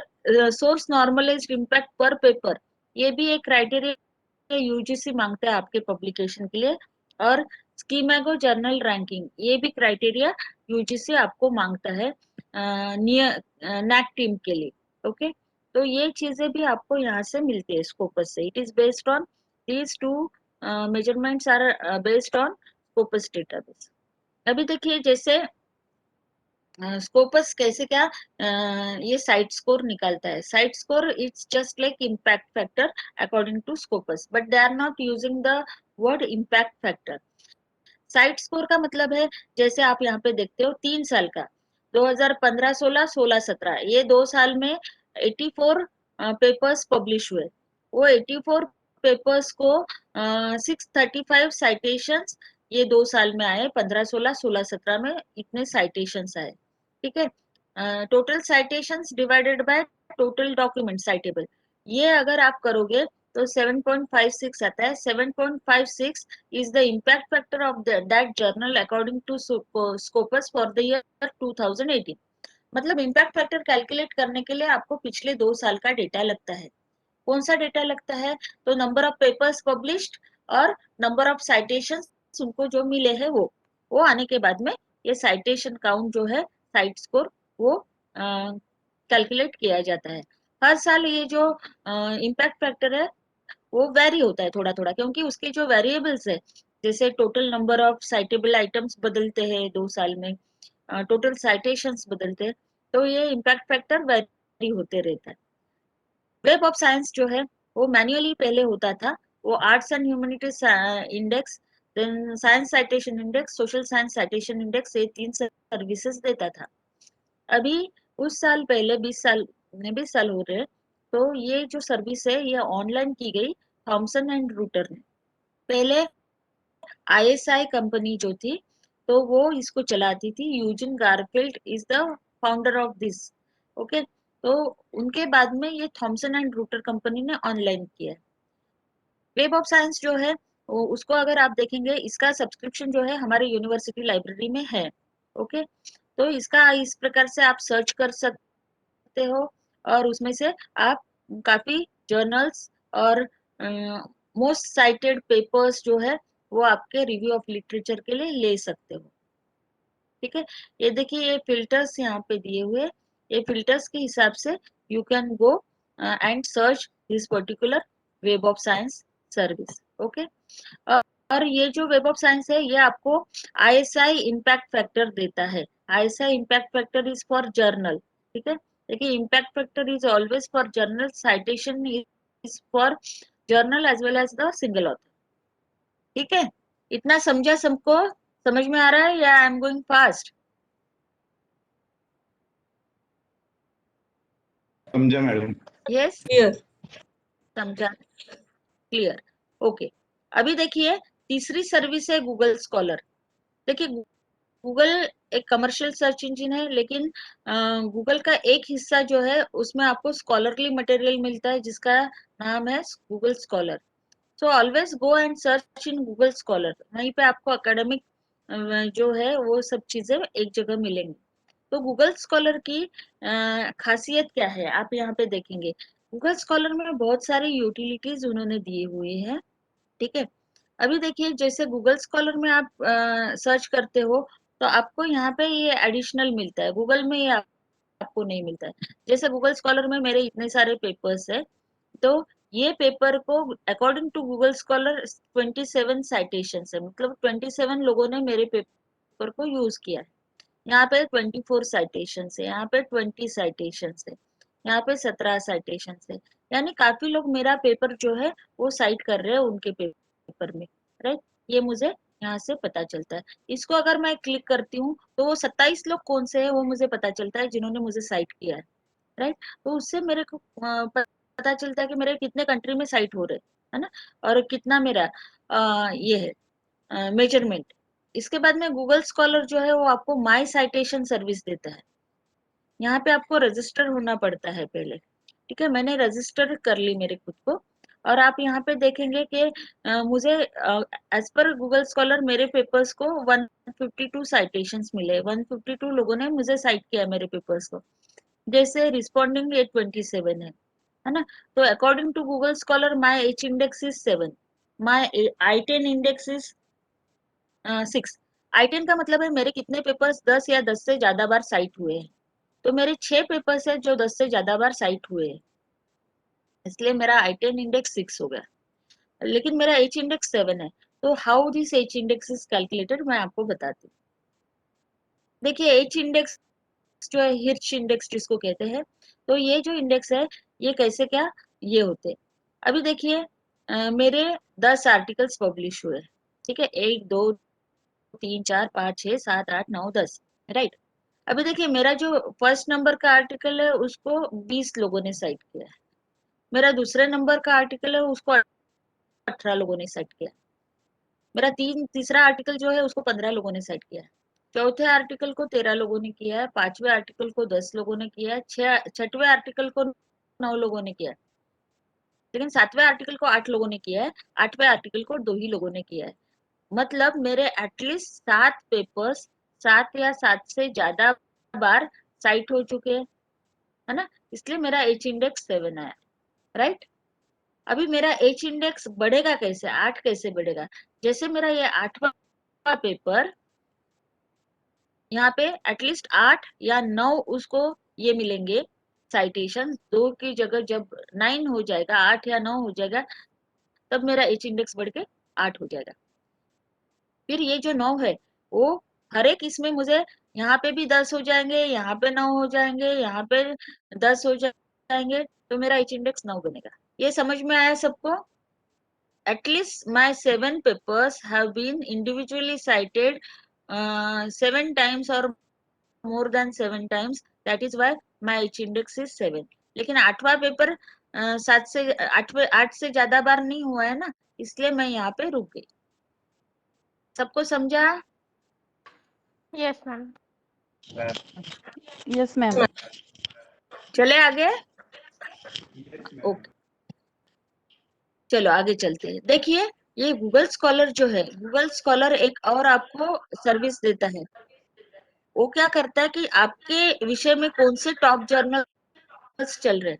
सोर्स नॉर्मलाइज्ड इम्पैक्ट पर पेपर, ये भी एक क्राइटेरिया यूजीसी मांगता है आपके पब्लिकेशन के लिए। और स्कीमेगो जर्नल रैंकिंग, ये भी क्राइटेरिया यूजीसी आपको मांगता है नियर नैक टीम के लिए। ओके, तो ये चीजें भी आपको यहाँ से मिलती है स्कोपस से। It is based on these two measurements are based on Scopus database. अभी देखिए जैसे स्कोपस कैसे क्या ये साइट स्कोर निकालता है। Cite score it's just like impact factor according to Scopus, but they are not using the word impact factor. Cite score का मतलब है, जैसे आप यहाँ पे देखते हो 3 साल का, 2015-16, 16-17, ये 2 साल में 84 पेपर्स पब्लिश हुए। वो 84 पेपर्स को 635 साइटेशंस ये 2 साल में आए, 15-16, 16-17 में इतने साइटेशंस आए। ठीक है, total citations divided by total document suitable, ये अगर आप करोगे तो 7.56 आता है। 7.56 is the impact factor of that journal according to Scopus for the year 2018। मतलब इम्पैक्ट फैक्टर कैलकुलेट करने के लिए आपको पिछले 2 साल का डेटा लगता है। कौन सा डेटा लगता है? तो नंबर ऑफ पेपर्स पब्लिश्ड और नंबर ऑफ साइटेशंस उनको जो मिले हैं वो आने के बाद में ये साइटेशन काउंट जो है, साइट स्कोर, वो कैलकुलेट किया जाता है। हर साल ये जो इम्पैक्ट फैक्टर है वो वेरी होता है थोड़ा थोड़ा, क्योंकि उसके जो वेरिएबल्स है, जैसे total number of suitable items बदलते हैं 2 साल में, टोटल साइटेशंस बदलते हैं, तो ये इम्पैक्ट फैक्टर वेरी होते रहता है। वेब ऑफ साइंस जो है वो मैन्युअली पहले होता था, वो arts and humanities index, then science citation index, social science citation index, ये 3 सर्विसेज देता था। अभी कुछ साल पहले 20 साल हो रहे हैं, तो ये जो सर्विस है ये ऑनलाइन की गई थॉमसन एंड रूटर ने। पहले आईएसआई कंपनी जो थी तो वो इसको चलाती थी, Eugene Garfield is the founder of this. Okay, तो उनके बाद में ये थॉमसन एंड रूटर कंपनी ने ऑनलाइन किया है। वेब ऑफ साइंस जो है उसको अगर आप देखेंगे, इसका सब्सक्रिप्शन जो है हमारे यूनिवर्सिटी लाइब्रेरी में है। ओके, तो इसका इस प्रकार से आप सर्च कर सकते हो और उसमें से आप काफी जर्नल्स और मोस्ट साइटेड पेपर्स जो है वो आपके रिव्यू ऑफ लिटरेचर के लिए ले सकते हो। ठीक है, ये देखिए ये फिल्टर्स यहाँ पे दिए हुए, ये फिल्टर्स के हिसाब से you can go and search this particular web of science service. Okay, और ये जो वेब ऑफ साइंस है ये आपको आईएसआई इम्पैक्ट फैक्टर देता है। ISI impact factor is for journal. ठीक है, देखिए impact factor is always for journal, citation is for journal as well as the single author. ठीक है, इतना समझा सबको? समझ में आ रहा है या आई एम गोइंग फास्ट? समझा मैडम। Yes, clear. समझा, क्लियर। ओके, अभी देखिए तीसरी सर्विस है गूगल स्कॉलर। देखिए गूगल एक कमर्शियल सर्च इंजिन है, लेकिन गूगल का एक हिस्सा जो है उसमें आपको स्कॉलरली मटेरियल मिलता है जिसका नाम है Google scholar. So always go and search in Google scholar, वहीं पे आपको एकेडमिक जो है वो सब चीजें एक जगह मिलेंगी। तो गूगल स्कॉलर की खासियत क्या है आप यहाँ पे देखेंगे। गूगल स्कॉलर में बहुत सारी यूटिलिटीज उन्होंने दिए हुए हैं। ठीक है, अभी देखिए जैसे गूगल स्कॉलर में आप सर्च करते हो तो आपको यहाँ पे ये एडिशनल मिलता है, गूगल में ये आपको नहीं मिलता है। जैसे गूगल स्कॉलर में मेरे इतने सारे पेपर्स है, तो ये पेपर को according to Google Scholar 27 citation है, मतलब 27 लोगों ने मेरे पेपर को यूज किया है। यहाँ पे 24 साइटेशन है, यहाँ पे 20 साइटेशन है, यहाँ पे 17 साइटेशन है। यानी काफी लोग मेरा पेपर जो है वो साइट कर रहे हैं उनके पेपर में, राइट। ये मुझे यहाँ से पता चलता है। इसको अगर मैं क्लिक करती हूँ तो वो 27 लोग कौन से है वो मुझे पता चलता है जिन्होंने मुझे साइट किया है, राइट। तो उससे मेरे को पता चलता है कि मेरे कितने कंट्री में साइट हो रहे है ना, और कितना मेरा ये है मेजरमेंट। इसके बाद में गूगल स्कॉलर जो है वो आपको माई साइटेशन सर्विस देता है। यहाँ पे आपको रजिस्टर होना पड़ता है पहले। ठीक है, मैंने रजिस्टर कर ली मेरे खुद को, और आप यहाँ पे देखेंगे कि मुझे एज पर गूगल स्कॉलर मेरे पेपर्स को 152 साइटेशंस मिले, 152 लोगों ने मुझे साइट किया मेरे पेपर्स को, जैसे रिस्पॉन्डिंग 827 है ना। तो according to Google Scholar my H index is 7, my I10 index is 6। I10 का मतलब है मेरे कितने पेपर्स 10 या 10 से ज्यादा बार साइट हुए हैं। तो मेरे 6 पेपर्स है जो 10 से ज्यादा बार साइट हुए हैं, इसलिए मेरा I10 इंडेक्स 6 हो गया, लेकिन मेरा H इंडेक्स 7 है। तो how this H index is calculated मैं आपको बताती हूँ। देखिए H इंडेक्स जो है हिर्श इंडेक्स जिसको कहते हैं, तो ये जो इंडेक्स है ये कैसे क्या ये होते हैं। अभी देखिए मेरे 10 आर्टिकल्स पब्लिश हुए, ठीक है, 1 2 3 4 5 6 7 8 9 10, राइट। अभी देखिए मेरा जो फर्स्ट नंबर का आर्टिकल है उसको 20 लोगों ने साइट किया है, मेरा दूसरे नंबर का आर्टिकल है उसको 18 लोगों ने साइट किया, मेरा तीसरा आर्टिकल जो है उसको 15 लोगों ने साइट किया है, चौथे आर्टिकल को 13 लोगों ने किया है, पांचवें आर्टिकल को 10 लोगों ने किया है, छठवें आर्टिकल को 9 लोगों ने किया है, लेकिन सातवें आर्टिकल को 8 लोगों ने किया है, आठवें आर्टिकल को 2 ही लोगों ने किया है। मतलब मेरे एटलीस्ट 7 पेपर्स 7 या 7 से ज्यादा बार साइट हो चुके हैं, है ना, इसलिए मेरा H इंडेक्स 7 आया, राइट। अभी मेरा H इंडेक्स बढ़ेगा कैसे, 8 कैसे बढ़ेगा, जैसे मेरा ये 8वां पेपर, यहाँ पे एटलीस्ट 8 या 9 उसको ये मिलेंगे साइटेशन, 2 की जगह जब 9 हो जाएगा, 8 या 9 हो जाएगा, तब मेरा H इंडेक्स बढ़ के 8 हो जाएगा। फिर ये जो 9 है वो हर एक इसमें मुझे यहाँ पे भी 10 हो जाएंगे, यहाँ पे 9 हो जाएंगे, यहाँ पे 10 हो जाएंगे, तो मेरा H इंडेक्स 9 बनेगा। ये समझ में आया सबको? At least my 7 papers have been individually cited 7 times or more than 7 times. That is why my H index is 7. लेकिन 8वां पेपर 7 से 8 से ज्यादा बार नहीं हुआ है ना, इसलिए मैं यहाँ पे रुक गई। सबको समझा? Yes, ma'am. Yes, ma'am. चले आगे? ओके, चलो आगे चलते हैं। देखिए ये गूगल स्कॉलर जो है, गूगल स्कॉलर एक और आपको सर्विस देता है। वो क्या करता है कि आपके विषय में कौन से टॉप जर्नल्स चल रहे हैं,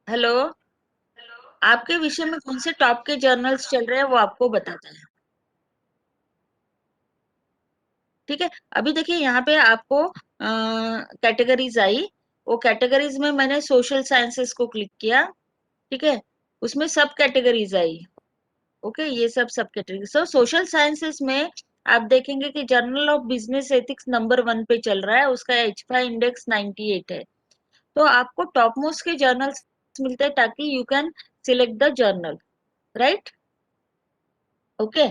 हेलो, आपके विषय में कौन से टॉप के जर्नल्स चल रहे हैं वो आपको बताता है, ठीक है। अभी देखिए यहाँ पे आपको कैटेगरीज आई, वो कैटेगरीज में मैंने सोशल साइंसेस को क्लिक किया, ठीक है, उसमें सब कैटेगरीज आई, ओके, ये सब कैटेगरी। सो सोशल साइंसेस में आप देखेंगे कि journal of business ethics number 1 पे चल रहा है, उसका H5 इंडेक्स 98 है। तो आपको टॉप मोस्ट के जर्नल्स मिलते हैं ताकि you can select the journal, right, okay.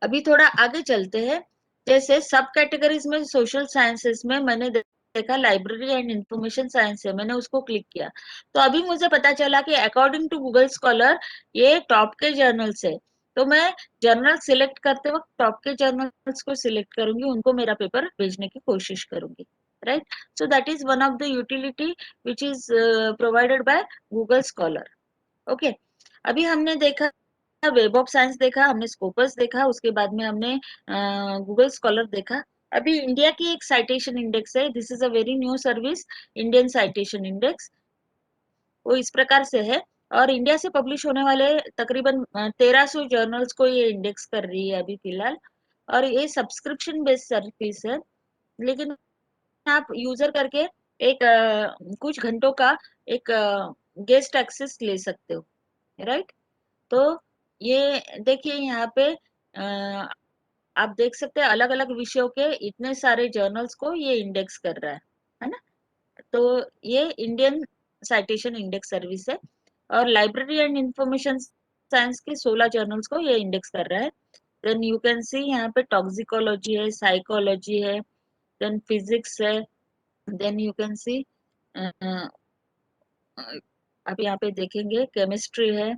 अभी थोड़ा आगे चलते हैं। जैसे सब कैटेगरीज में सोशल साइंसेस में मैंने देखा लाइब्रेरी एंड इंफॉर्मेशन साइंस है, मैंने उसको क्लिक किया, तो अभी मुझे पता चला कि अकॉर्डिंग टू गूगल स्कॉलर ये टॉप के जर्नल्स है। तो मैं जर्नल सिलेक्ट करते वक्त टॉप के जर्नल्स को सिलेक्ट करूंगी, उनको मेरा पेपर भेजने की कोशिश करूंगी, right. So that is one of the utility which is provided by Google scholar, okay. अभी हमने देखा वेब ऑफ साइंस देखा, हमने स्कोपस देखा, उसके बाद में हमने गूगल स्कॉलर देखा। अभी इंडिया की एक साइटेशन इंडेक्स है, this is a very new service, Indian citation index, वो इस प्रकार से है। और इंडिया से पब्लिश होने वाले तकरीबन 1300 जर्नल्स को ये इंडेक्स कर रही है अभी फिलहाल, और ये सब्सक्रिप्शन बेस्ड सर्विस है, लेकिन आप यूजर करके एक कुछ घंटों का एक गेस्ट एक्सेस ले सकते हो, राइट। तो ये देखिए यहाँ पे आप देख सकते हैं अलग अलग विषयों के इतने सारे जर्नल्स को ये इंडेक्स कर रहा है ना। तो ये इंडियन साइटेशन इंडेक्स सर्विस है, और लाइब्रेरी एंड इंफॉर्मेशन साइंस के 16 जर्नल्स को ये इंडेक्स कर रहा है। देन यू कैन सी यहाँ पे टॉक्सिकोलॉजी है, साइकोलॉजी है, देन फिजिक्स है, देन यू कैन सी आप यहाँ पे देखेंगे केमिस्ट्री है,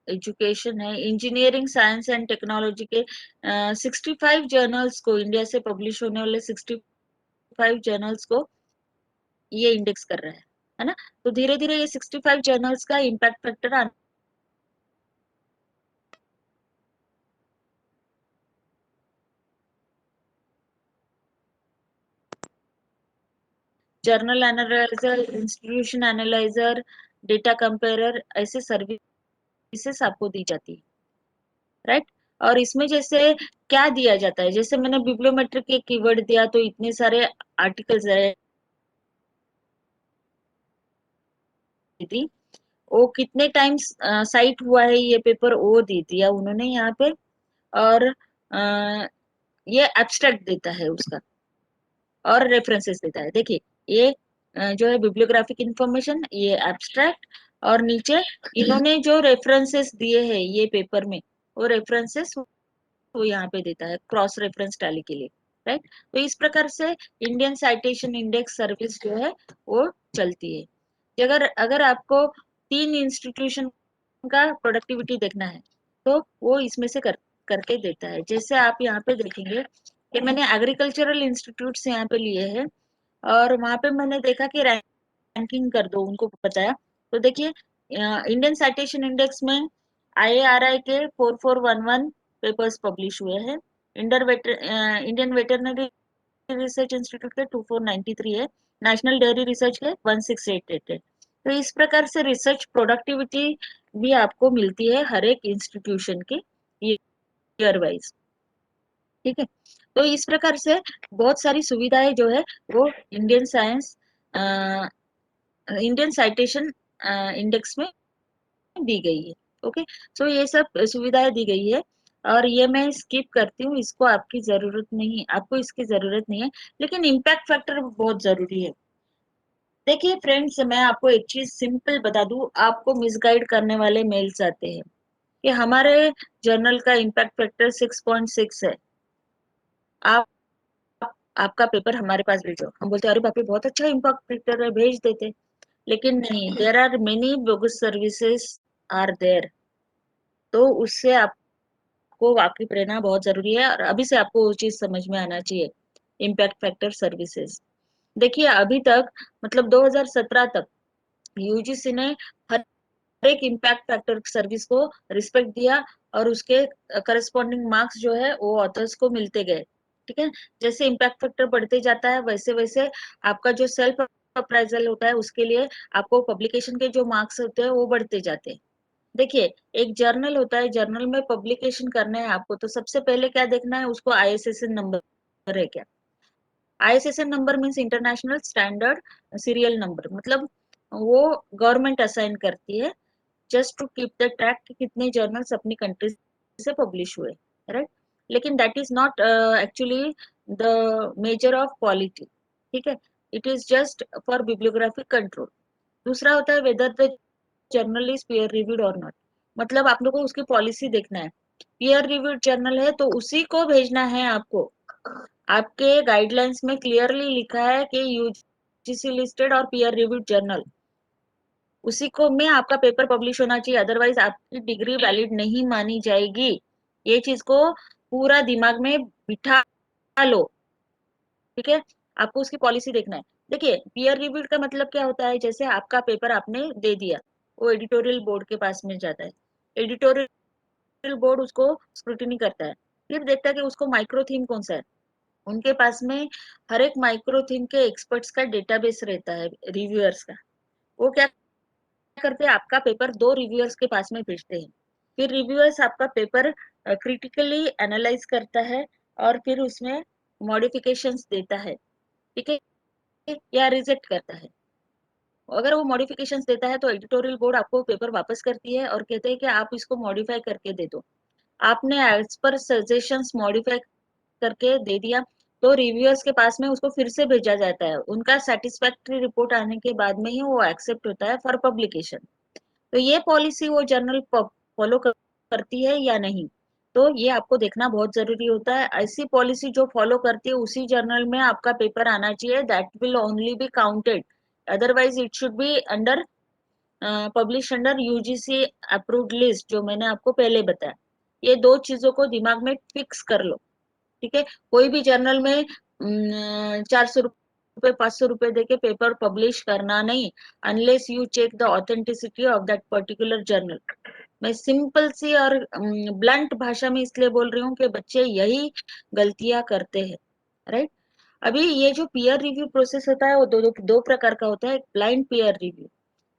एजुकेशन है, इंजीनियरिंग साइंस एंड टेक्नोलॉजी के 65 जर्नल्स को, इंडिया से पब्लिश होने वाले 65 जर्नल्स को ये इंडेक्स कर रहा है, है ना। तो धीरे धीरे ये 65 जर्नल्स का impact factor journal analyser, institution analyser, data compare, ऐसे सर्विसेज आपको दी जाती है, राइट। और इसमें जैसे क्या दिया जाता है, जैसे मैंने बिब्लियोमेट्रिक के कीवर्ड दिया तो इतने सारे आर्टिकल्स है थी, वो कितने टाइम्स साइट हुआ है ये पेपर वो दे दिया उन्होंने यहाँ पे। और ये एब्स्ट्रैक्ट देता है उसका और रेफरेंसेस देता है। देखिए ये जो है बिब्लियोग्राफिक इंफॉर्मेशन, ये एब्स्ट्रैक्ट, और नीचे इन्होंने जो रेफरेंसेस दिए हैं ये पेपर में, वो रेफरेंसेस वो यहाँ पे देता है क्रॉस रेफरेंस टैली के लिए, राइट। तो इस प्रकार से इंडियन साइटेशन इंडेक्स सर्विस जो है वो चलती है। अगर अगर आपको 3 इंस्टीट्यूशन का प्रोडक्टिविटी देखना है तो वो इसमें से करके देता है। जैसे आप यहाँ पे देखेंगे कि मैंने एग्रीकल्चरल इंस्टीट्यूट से यहाँ पे लिए हैं, और वहां पे मैंने देखा कि रैंकिंग कर दो उनको बताया। तो देखिए इंडियन साइटेशन इंडेक्स में IARI के 4411 पेपर्स पब्लिश हुए हैं। इंडियन वेटरनरी रिसर्च इंस्टीट्यूट के 2493 है। नेशनल डेयरी रिसर्च के 1688 है। तो इस प्रकार से रिसर्च प्रोडक्टिविटी भी आपको मिलती है हर एक इंस्टीट्यूशन के ईयर वाइज, ठीक है। तो इस प्रकार से बहुत सारी सुविधाएं जो है वो इंडियन साइटेशन इंडेक्स में दी गई है। ओके, सो ये सब सुविधाएं दी गई है, और ये मैं स्किप करती हूँ, इसको आपकी जरूरत नहीं, आपको इसकी जरूरत नहीं है, लेकिन इम्पैक्ट फैक्टर बहुत जरूरी है। देखिए फ्रेंड्स, मैं आपको एक चीज सिंपल बता दूं, आपको मिसगाइड करने वाले मेल्स आते हैं कि हमारे जर्नल का इम्पैक्ट फैक्टर 6.6 है, आप आपका पेपर हमारे पास भेजो। हम बोलते अरे बाप रे बहुत अच्छा इम्पैक्ट फैक्टर है, भेज देते। लेकिन नहीं, there are many bogus services are there. तो उससे आपको वाकिफ रहना बहुत जरूरी है, और अभी से आपको वो चीज समझ में आना चाहिए, इम्पैक्ट फैक्टर सर्विसेज। देखिए अभी तक, मतलब 2017 तक यूजीसी ने हर एक इम्पैक्ट फैक्टर सर्विस को रिस्पेक्ट दिया, और उसके करस्पॉन्डिंग मार्क्स जो है वो ऑथर्स को मिलते गए, ठीक है। जैसे इम्पैक्ट फैक्टर बढ़ते जाता है वैसे वैसे आपका जो सेल्फ अप्राइजल होता है उसके लिए आपको पब्लिकेशन के जो मार्क्स होते हैं वो बढ़ते जाते हैं। देखिए एक जर्नल होता है, जर्नल में पब्लिकेशन करना है आपको, तो सबसे पहले क्या देखना है, उसको ISSN नंबर है क्या। ISSN number means international standard serial number, मतलब वो गवर्नमेंट असाइन करती है just to keep the track कि कितने जर्नल्स अपनी कंट्री से पब्लिश हुए, राइट। लेकिन that is not actually the measure of quality, ठीक है। It is just for bibliographic control. दूसरा होता है whether the journal is peer reviewed और नॉट, मतलब आप लोगों को उसकी पॉलिसी देखना है। पीयर रिव्यूड जर्नल है तो उसी को भेजना है आपको। आपके गाइडलाइंस में क्लियरली लिखा है कि यूजीसी लिस्टेड और पीयर रिव्यूड जर्नल, उसी को में आपका पेपर पब्लिश होना चाहिए, अदरवाइज आपकी डिग्री वैलिड नहीं मानी जाएगी। ये चीज को पूरा दिमाग में बिठा लो, ठीक है। आपको उसकी पॉलिसी देखना है। देखिए पीयर रिव्यूड का मतलब क्या होता है, जैसे आपका पेपर आपने दे दिया, वो एडिटोरियल बोर्ड के पास में जाता है, एडिटोरियल बोर्ड उसको स्क्रूटिनी करता है, फिर देखता है कि उसको माइक्रो थीम कौन सा है। उनके पास में हर एक माइक्रो थीम के एक्सपर्ट्स का डेटाबेस रहता है, रिव्यूअर्स का। वो क्या करते हैं, आपका पेपर 2 रिव्यूअर्स के पास में भेजते हैं, फिर रिव्यूअर्स आपका पेपर क्रिटिकली एनालाइज करता है, और फिर उसमें मॉडिफिकेशंस देता है, ठीक है, या रिजेक्ट करता है। अगर वो मॉडिफिकेशंस देता है तो एडिटोरियल बोर्ड आपको पेपर वापस करती है और कहते हैं कि आप इसको मॉडिफाई करके दे दो। आपने एज पर सजेशंस मॉडिफाई करके दे दिया, तो रिव्यूअर्स के पास में उसको फिर से भेजा जाता है, उनका सेटिस्फैक्ट्री रिपोर्ट आने के बाद में ही वो एक्सेप्ट होता है फॉर पब्लिकेशन। तो ये पॉलिसी वो जर्नल फॉलो करती है या नहीं, तो ये आपको देखना बहुत जरूरी होता है। ऐसी पॉलिसी जो फॉलो करती है उसी जर्नल में आपका पेपर आना चाहिए, that will only be counted, otherwise it should be under publish under UGC approved list, जो मैंने आपको पहले बताया। ये दो चीजों को दिमाग में फिक्स कर लो, ठीक है। कोई भी जर्नल में 400 रुपए 500 रुपए देके पेपर पब्लिश करना नहीं, unless you check the authenticity of that particular journal. मैं सिंपल सी और ब्लंट भाषा में इसलिए बोल रही हूँ कि बच्चे यही गलतियां करते हैं, राइट। अभी ये जो पीयर रिव्यू प्रोसेस होता है वो दो प्रकार का होता है। एक ब्लाइंड पीयर रिव्यू,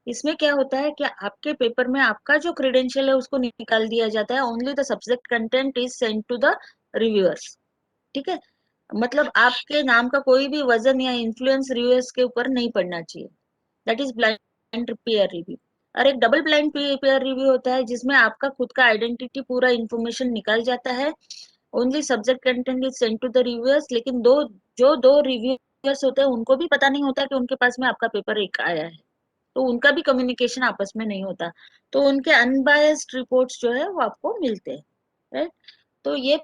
इसमें क्या होता है कि आपके पेपर में आपका जो क्रेडेंशियल है उसको निकाल दिया जाता है, only the subject content is send to the reviewers, ठीक है। मतलब आपके नाम का कोई भी वजन या इन्फ्लुएंस रिव्यूअर्स के ऊपर नहीं पड़ना चाहिए, that is blind peer review. और एक डबल ब्लाइंड पीयर रिव्यू होता है जिसमें आपका खुद का आइडेंटिटी पूरा इंफॉर्मेशन निकाल जाता है, only subject content is send to the reviewers, लेकिन दो रिव्यूअर्स होते हैं उनको भी पता नहीं होता कि उनके पास में आपका पेपर एक आया है, तो उनका भी कम्युनिकेशन आपस में नहीं होता, तो उनके अनबायस्ड रिपोर्ट्स जो है वो आपको मिलते हैं, राइट। तो ये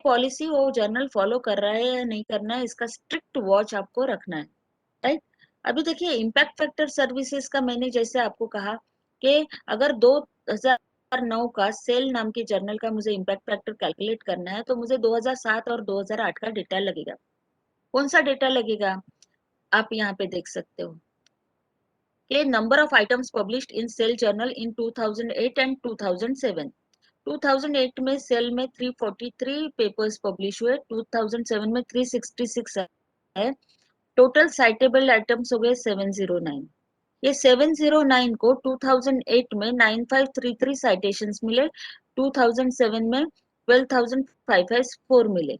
पॉलिसी वो जर्नल फॉलो कर रहा है या नहीं करना है, इसका स्ट्रिक्ट वॉच आपको रखना है, राइट। अभी देखिए इम्पैक्ट फैक्टर सर्विसेज का मैंने जैसे आपको कहा कि अगर 2009 का सेल नाम के जर्नल का मुझे इम्पैक्ट फैक्टर कैलकुलेट करना है तो मुझे 2007 और 2008 का डेटा लगेगा। कौन सा डेटा लगेगा, आप यहाँ पे देख सकते हो कि number of items published in Cell journal in 2008 and 2007। 2008 में सेल में 343 पेपर्स पब्लिश हुए, 2007 में 366 है, टोटल साइटेबल आइटम्स हो गए 709। ये 709 को 2008 में 9533 साइटेशंस मिले, 2007 में 12554 मिले,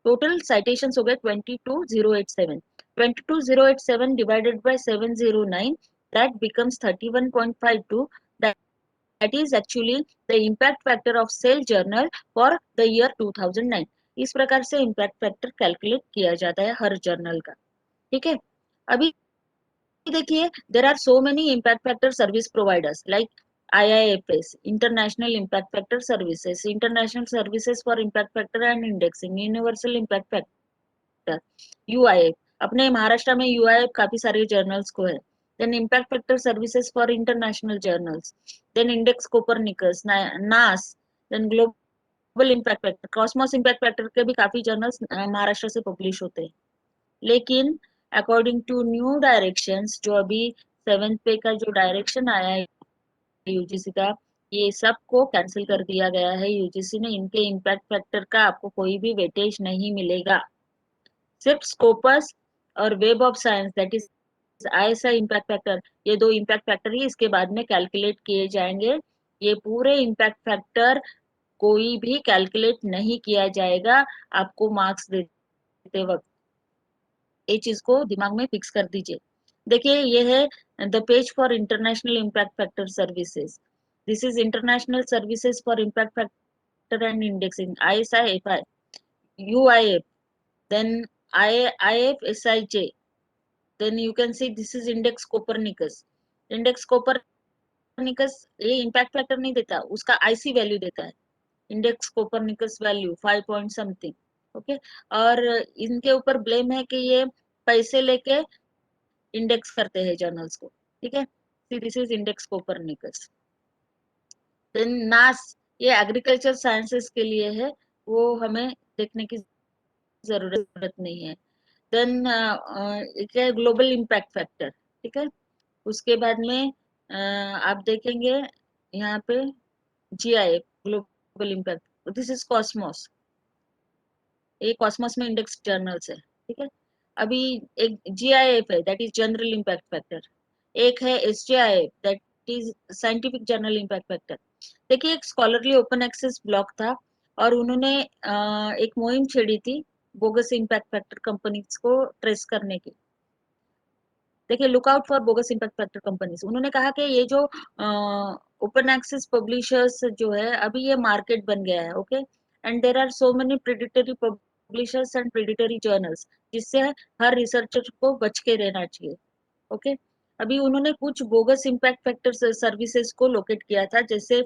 टोटल साइटेशंस हो गए 22087। 22087 divided by 709, that becomes 31.52, that is actually the impact factor of Cell journal for the year 2009। इस प्रकार से इम्पैक्ट फैक्टर कैलकुलेट किया जाता है हर जर्नल का, ठीक है। अभी देखिए there are so many impact factor service providers like IIFS, international impact factor services, international services for impact factor and indexing, universal impact factor, UIF। अपने महाराष्ट्र में UIF काफी सारे जर्नल्स को है। Then impact factor services for international journals, then index Copernicus, NAAS, then global impact factor, Cosmos impact factor के भी काफी जर्नल्स महाराष्ट्र से पब्लिश होते हैं। लेकिन अकॉर्डिंग टू न्यू डायरेक्शंस, जो अभी 7th पे का जो डायरेक्शन आया है यूजीसी का, ये सबको कैंसिल कर दिया गया है यूजीसी ने, इनके इम्पैक्ट फैक्टर का आपको कोई भी वेटेज नहीं मिलेगा। सिर्फ स्कोपस और web of science, that is ISI impact factor, ये दो इम्पैक्ट फैक्टर ही इसके बाद में कैलकुलेट किए जाएंगे। ये पूरे इम्पैक्ट फैक्टर कोई भी कैलकुलेट नहीं किया जाएगा आपको मार्क्स देते वक्त, ये चीज को दिमाग में फिक्स कर दीजिए। देखिए ये है the page for international impact factor services, this is international services for impact factor and indexing, ISI, UIF, then IFSIJ, then you can see this is index Copernicus। Index Copernicus ये इम्पैक्ट फैक्टर नहीं देता, उसका IC वैल्यू देता है, index Copernicus value 5 point something, okay. और इनके ऊपर ब्लेम है कि ये पैसे लेके इंडेक्स करते हैं जर्नल्स को, ठीक है। This is index Copernicus. Then NAAS, ये एग्रीकल्चर साइंसेस के लिए है, वो हमें देखने की जरूरत नहीं है। देन ग्लोबल इम्पैक्ट फैक्टर, ठीक है। उसके बाद में आप देखेंगे यहाँ पे GIF, global impact, this is Cosmos, ये कॉस्मोस में इंडेक्स जर्नल्स है, ठीक है। अभी एक GIF है, that is general impact factor, एक है SJIF, that is scientific journal impact factor. देखिए एक स्कॉलरली ओपन एक्सेस ब्लॉग था और उन्होंने एक मुहिम छेड़ी थी बोगस इम्पैक्ट फैक्टर कंपनीज को ट्रेस करने की। देखिए look out for bogus impact factor companies, उन्होंने कहा कि ये जो ओपन एक्सेस पब्लिशर्स जो है अभी ये मार्केट बन गया है, okay, and there are so many predatory publishers and predatory journals, जिससे हर रिसर्चर को बच के रहना चाहिए, ओके। अभी उन्होंने कुछ बोगस इम्पैक्ट फैक्टर सर्विसेज को लोकेट किया था, जैसे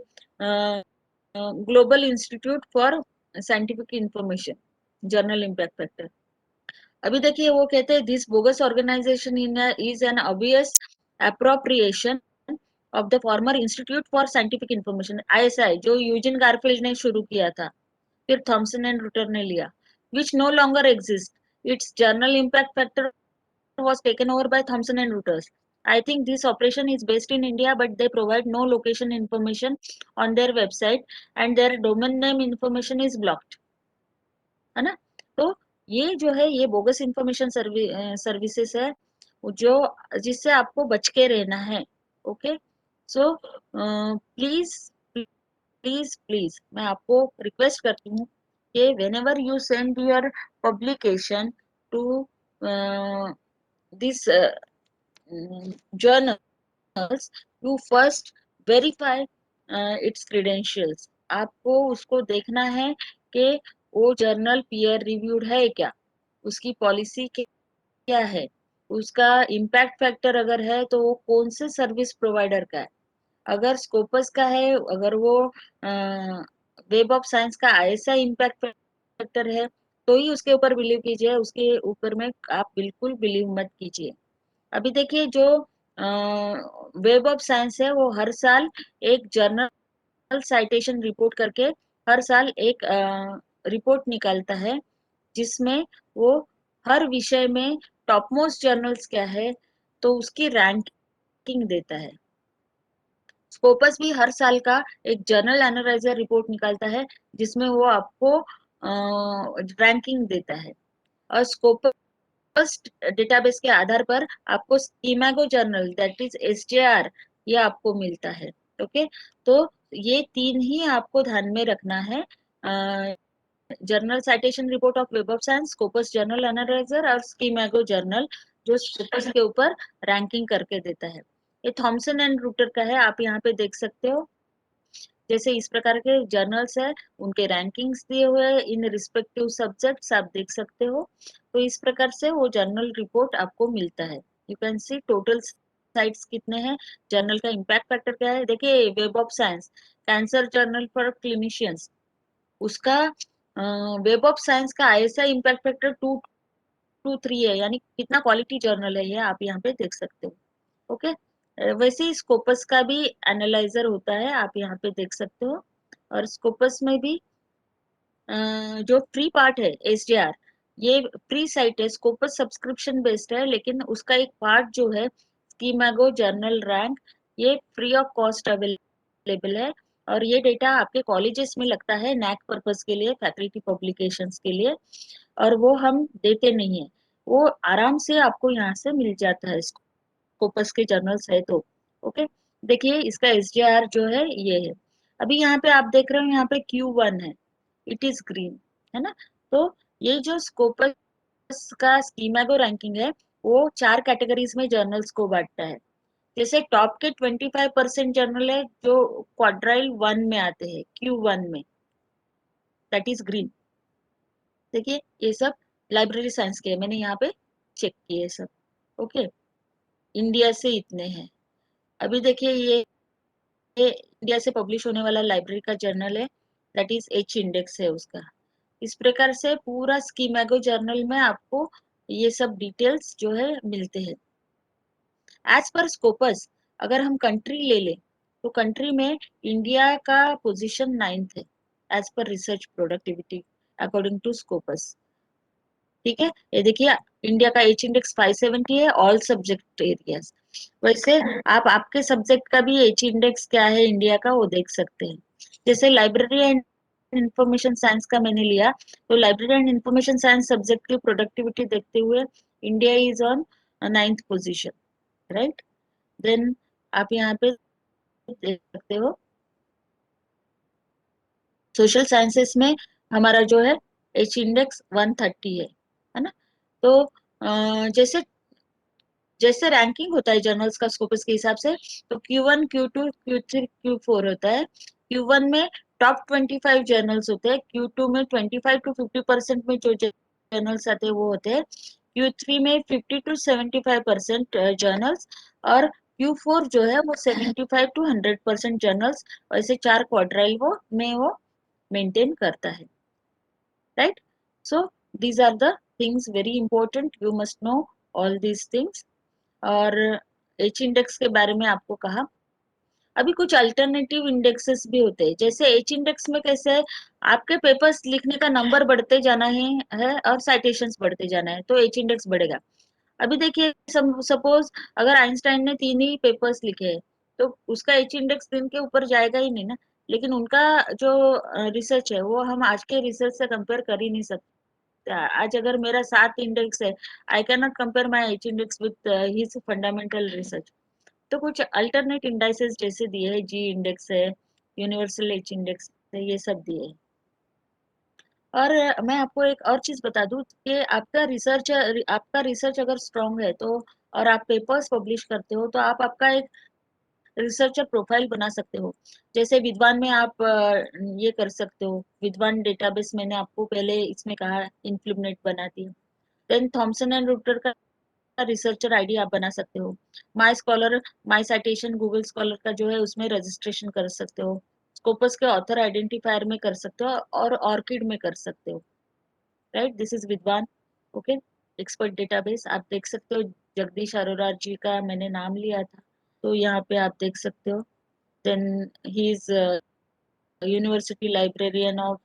global institute for scientific information, journal impact factor. अभी देखिए वो कहते हैं this bogus organisation is an obvious appropriation of the former institute for scientific information, ISI, जो यूजिन गारफील्ड ने शुरू किया था, फिर थॉमसन एंड रूटर ने लिया, which no longer exist, its journal impact factor was taken over by Thomson and Reuters. I think this operation is based in India, but they provide no location information on their website and their domain name information is blocked. है ना? तो ये जो है ये बोगस इंफॉर्मेशन सर्विसेज है जो जिससे आपको बच के रहना है. Okay, so please please please मैं आपको रिक्वेस्ट करती हूँ कि whenever you send your publication to this journals, you first verify its credentials. आपको उसको देखना है कि वो जर्नल पीयर रिव्यूड है क्या, उसकी पॉलिसी क्या है, उसका इम्पैक्ट फैक्टर अगर है तो वो कौन से सर्विस प्रोवाइडर का है. अगर स्कोपस का है, अगर वो वेब ऑफ साइंस का ISI इम्पैक्ट फैक्टर है तो ही उसके ऊपर बिलीव कीजिए, उसके ऊपर में आप बिल्कुल बिलीव मत कीजिए. अभी देखिए जो वेब ऑफ साइंस है वो हर साल एक जर्नल साइटेशन रिपोर्ट करके हर साल एक रिपोर्ट निकालता है जिसमें वो हर विषय में टॉप मोस्ट जर्नल्स क्या है तो उसकी रैंकिंग देता है. स्कोपस भी हर साल का एक जर्नल एनालाइजर रिपोर्ट निकालता है जिसमें वो आपको रैंकिंग देता है. और स्कोपस डेटाबेस के आधार पर आपको स्कीमागो जर्नल दैट इज SJR ये आपको मिलता है. ओके, तो ये 3 ही आपको ध्यान में रखना है. Journal citation report of web of science, Scopus journal analyser और स्कीमागो जर्नल जो स्कोपस के ऊपर रैंकिंग करके देता है. ये थॉमसन एंड रूटर का है, आप यहाँ पे देख सकते हो. जैसे इस प्रकार के जर्नल्स है उनके रैंकिंग्स दिए हुए इन रिस्पेक्टिव सब्जेक्ट्स आप देख सकते हो. तो इस प्रकार से वो जर्नल रिपोर्ट आपको मिलता है. You can C total sites कितने हैं, जर्नल का इम्पैक्ट फैक्टर क्या है. देखिए web of science cancer journal for clinicians, उसका वेब ऑफ साइंस का ISI इम्पैक्ट फैक्टर 223 है, यानी कितना क्वालिटी जर्नल है ये आप यहाँ पे देख सकते हो. ओके, वैसे ही स्कोपस का भी एनालाइजर होता है, आप यहाँ पे देख सकते हो. और स्कोपस में भी जो फ्री पार्ट है SJR ये फ्री साइट है. स्कोपस सब्सक्रिप्शन बेस्ड है लेकिन उसका एक पार्ट जो है स्कीमागो जर्नल रैंक ये फ्री ऑफ कॉस्ट अवेलेबल है. और ये डेटा आपके कॉलेजेस में लगता है NAC पर्पस के लिए, फैकल्टी पब्लिकेशंस के लिए, और वो हम देते नहीं है. वो आराम से आपको यहाँ से मिल जाता है स्कोपस के जर्नल्स है तो. ओके, देखिए इसका SJR जो है ये है. अभी यहाँ पे आप देख रहे हो यहाँ पे Q1 है, इट इज ग्रीन, है ना. तो ये जो स्कोपस का स्कीमागो रैंकिंग है वो 4 कैटेगरीज में जर्नल्स को बांटता है. जैसे टॉप के 25% जर्नल है जो क्वाड्राइल 1 में आते हैं, Q1 में, दैट इज ग्रीन. देखिए ये सब लाइब्रेरी साइंस के, मैंने यहाँ पे चेक किए सब. ओके, इंडिया से इतने हैं. अभी देखिए ये इंडिया से पब्लिश होने वाला लाइब्रेरी का जर्नल है, दैट इज H इंडेक्स है उसका. इस प्रकार से पूरा स्कीमागो जर्नल में आपको ये सब डिटेल्स जो है मिलते हैं. एज पर स्कोपस अगर हम कंट्री ले लें तो कंट्री में इंडिया का पोजीशन 9th है एज पर research productivity according to Scopus. ठीक है, ये देखिए इंडिया का H इंडेक्स 570 है ऑल सब्जेक्ट एरियाज. वैसे आप आपके सब्जेक्ट का भी H इंडेक्स क्या है इंडिया का वो देख सकते हैं. जैसे लाइब्रेरी एंड इंफॉर्मेशन साइंस का मैंने लिया तो library and information science subject की प्रोडक्टिविटी देखते हुए India is on 9th position, right. Then आप यहाँ पे देख सकते हो सोशल साइंसेस में हमारा जो है H इंडेक्स 130 है ना. तो जैसे जैसे रैंकिंग होता है जर्नल्स का स्कोपस के हिसाब से तो Q1, Q2, Q3, Q4 होता है. Q1 में टॉप 25 जर्नल्स होते हैं, Q2 में 25 to 50% में जो जर्नल्स आते हैं वो होते हैं, Q3 में 50 to 75% जर्नल्स, और Q4 जो है वो 75 to 100% जर्नल्स. ऐसे 4 क्वाड्राइल वो में वो मेंटेन करता है, right. So these are the things very important, you must know all these things. और H इंडेक्स के बारे में आपको कहा. अभी कुछ अल्टरनेटिव इंडेक्सेस भी होते हैं. जैसे H इंडेक्स में कैसे है, आपके पेपर्स लिखने का नंबर बढ़ते जाना है और साइटेशंस बढ़ते जाना है तो H इंडेक्स बढ़ेगा. अभी देखिए सपोज अगर आइंस्टाइन ने 3 ही पेपर्स लिखे हैं तो उसका एच इंडेक्स दिन के ऊपर जाएगा ही नहीं ना, लेकिन उनका जो रिसर्च है वो हम आज के रिसर्च से कंपेयर कर ही नहीं सकते। आज अगर मेरा 7 इंडेक्स है, I can not compare my H index with his fundamental research. तो कुछ अल्टरनेट इंडाइसेस जैसे दिए है, जी इंडेक्स है, यूनिवर्सल एच इंडेक्स है, ये सब दिए है। और मैं आपको एक और चीज बता दूं कि आपका रिसर्च अगर स्ट्रांग है तो, और आप पेपर्स पब्लिश करते हो तो आप आपका एक रिसर्चर प्रोफाइल बना सकते हो। जैसे विद्वान में आप ये कर सकते हो, विद्वान डेटाबेस मैंने आपको पहले इसमें कहा इन्फ्लुमिनेट बनाती है। देन थॉमसन एंड रूटर का रिसर्चर आईडी आप बना सकते हो। माई स्कॉलर, माई साइटेशन, गूगल स्कॉलर का जो है उसमें रजिस्ट्रेशन कर सकते हो। स्कोपस के ऑथर आइडेंटिफायर में कर सकते हो और ऑर्किड में कर सकते हो। राइट, दिस इज विद्वान। ओके, एक्सपर्ट डेटाबेस आप देख सकते हो। जगदीश अरोरा जी का मैंने नाम लिया था, तो यहाँ पे आप देख सकते हो। Then he is university librarian of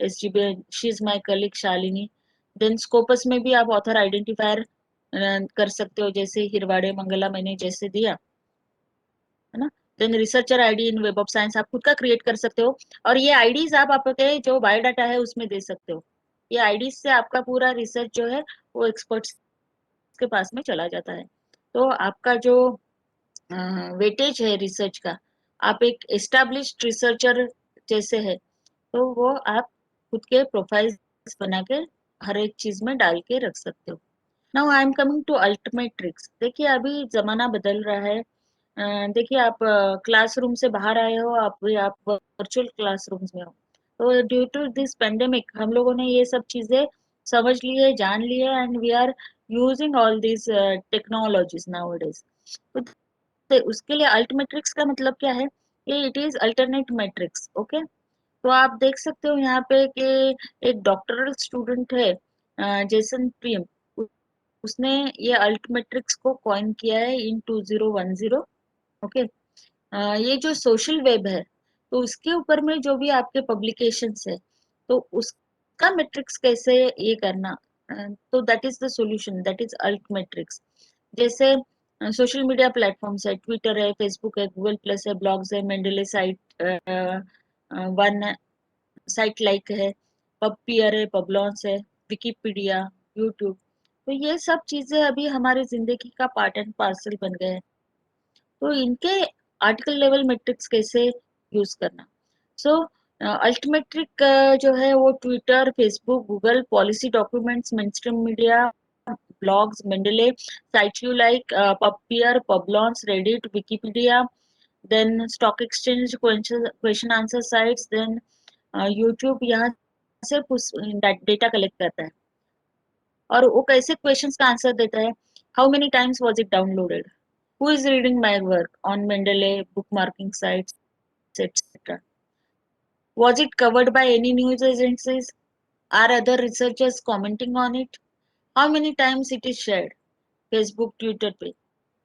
SGB, she is my colleague Shalini. Then Scopus में भी आप ऑथर आइडेंटिफायर कर सकते हो, जैसे हिरवाड़े मंगला मैंने जैसे दिया है ना। Then researcher ID in Web of Science आप खुद का क्रिएट कर सकते हो, और ये आईडीज आप आपके जो बायोडाटा है उसमें दे सकते हो। ये आईडीज से आपका पूरा रिसर्च जो है वो एक्सपर्ट्स के पास में चला जाता है। तो आपका जो वेटेज है रिसर्च का, आप एक एस्टेब्लिश्ड रिसर्चर जैसे है, तो वो आप खुद के प्रोफाइल्स बना के हर एक चीज में डाल के रख सकते हो। Now I am coming to ultimate tricks. देखिए अभी जमाना बदल रहा है। देखिए आप क्लासरूम से बाहर आए हो, आप वर्चुअल क्लासरूम्स में हो। तो ड्यू टू दिस पेंडेमिक हम लोगों ने ये सब चीजें समझ ली है, जान ली है, and we are using all this technologies nowadays. तो उसके लिए अल्ट मैट्रिक्स का मतलब क्या है, ये it is alternate matrix. Okay, तो आप देख सकते हो यहाँ पे कि एक डॉक्टरल स्टूडेंट है जेसन प्रीम, उसने ये अल्ट मैट्रिक्स को कॉइन किया है इन 2010। ओके, ये जो सोशल वेब है तो उसके ऊपर में जो भी आपके पब्लिकेशंस है तो उसका मैट्रिक्स कैसे ये करना, तो that is the solution, that is altmetrics. जैसे सोशल मीडिया प्लेटफॉर्म्स है, ट्विटर है, फेसबुक है, गूगल प्लस है, ब्लॉग्स है, Mendeley site, one site like है, पबपियर है, पबलॉन्स है, विकिपीडिया, यूट्यूब। तो ये सब चीजें अभी हमारी जिंदगी का पार्ट एंड पार्सल बन गए हैं। तो इनके आर्टिकल लेवल मैट्रिक्स कैसे यूज करना। सो अल्टीमेट्रिक जो है वो Twitter, Facebook, Google, policy documents, mainstream media, blogs, Mendeley, CiteULike, PubPeer, Publons, Reddit, Wikipedia, then Stack Exchange, question answer sites, then YouTube, यहाँ से डेटा कलेक्ट करता है। और वो कैसे क्वेश्चंस का आंसर देता है, how many times was it downloaded, who is reading my work on Mendeley bookmarking sites, etc. Was it covered by any news agencies? Are other researchers commenting on it? How many times it is shared? Facebook, Twitter पे.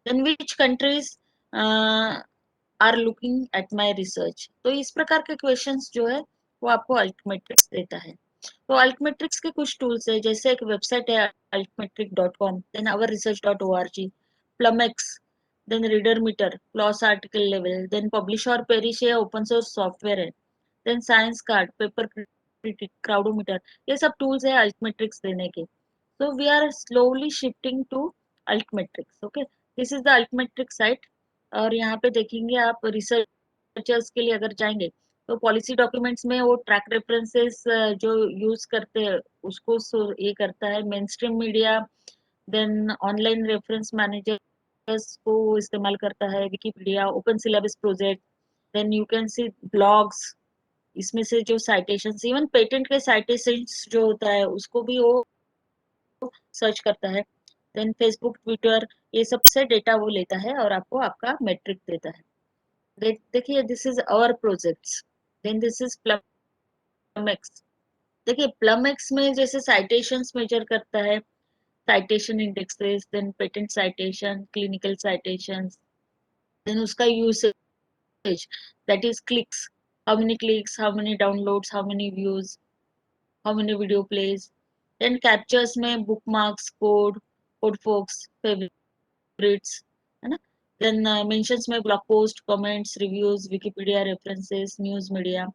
Then which countries uh, are looking at my research? तो इस प्रकार के क्वेश्चंस जो है वो आपको अल्टमेट्रिक्स देता है। तो अल्टमेट्रिक्स के कुछ टूल्स है, जैसे एक वेबसाइट है altmetric.com, then ourresearch.org, PlumX, then ReaderMeter, क्लॉस आर्टिकल लेवल, देन पब्लिश और पेरिश है, ओपन सोर्स सॉफ्टवेयर है, then ScienceCard, PaperCritic, Crowdometer, ये सब टूल्स है अल्टमेट्रिक्स देने के। So we are slowly shifting to altmetrics. Okay, this is the altmetrics site। और यहाँ पे देखेंगे आप रिसर्चर्स के लिए अगर जाएंगे तो पॉलिसी डॉक्यूमेंट्स में वो ट्रैक रेफरेंसेस जो यूज करते हैं उसको ये करता है। Mainstream media, then online reference managers को इस्तेमाल करता है, Wikipedia, open syllabus project, then you can see blogs, इसमें से जो साइटेशंस, इवन पेटेंट के साइटेशंस जो होता है उसको भी वो सर्च करता है। देन फेसबुक, ट्विटर, ये सबसे डेटा वो लेता है और आपको आपका मेट्रिक देता है। देखिए this is our projects. Then this is PlumX. देखिए प्लमेक्स में जैसे साइटेशंस मेजर करता है, citation indexes, then patent citation, clinical citations, then उसका usage, that is clicks, how many clicks, how many downloads, how many views, how many video plays. Then captures में बुकमार्क्स, कोड, फूड फोक्स, फेवरेट्स, है ना। देन मेंशंस में blog post, comments, reviews, Wikipedia references, news media.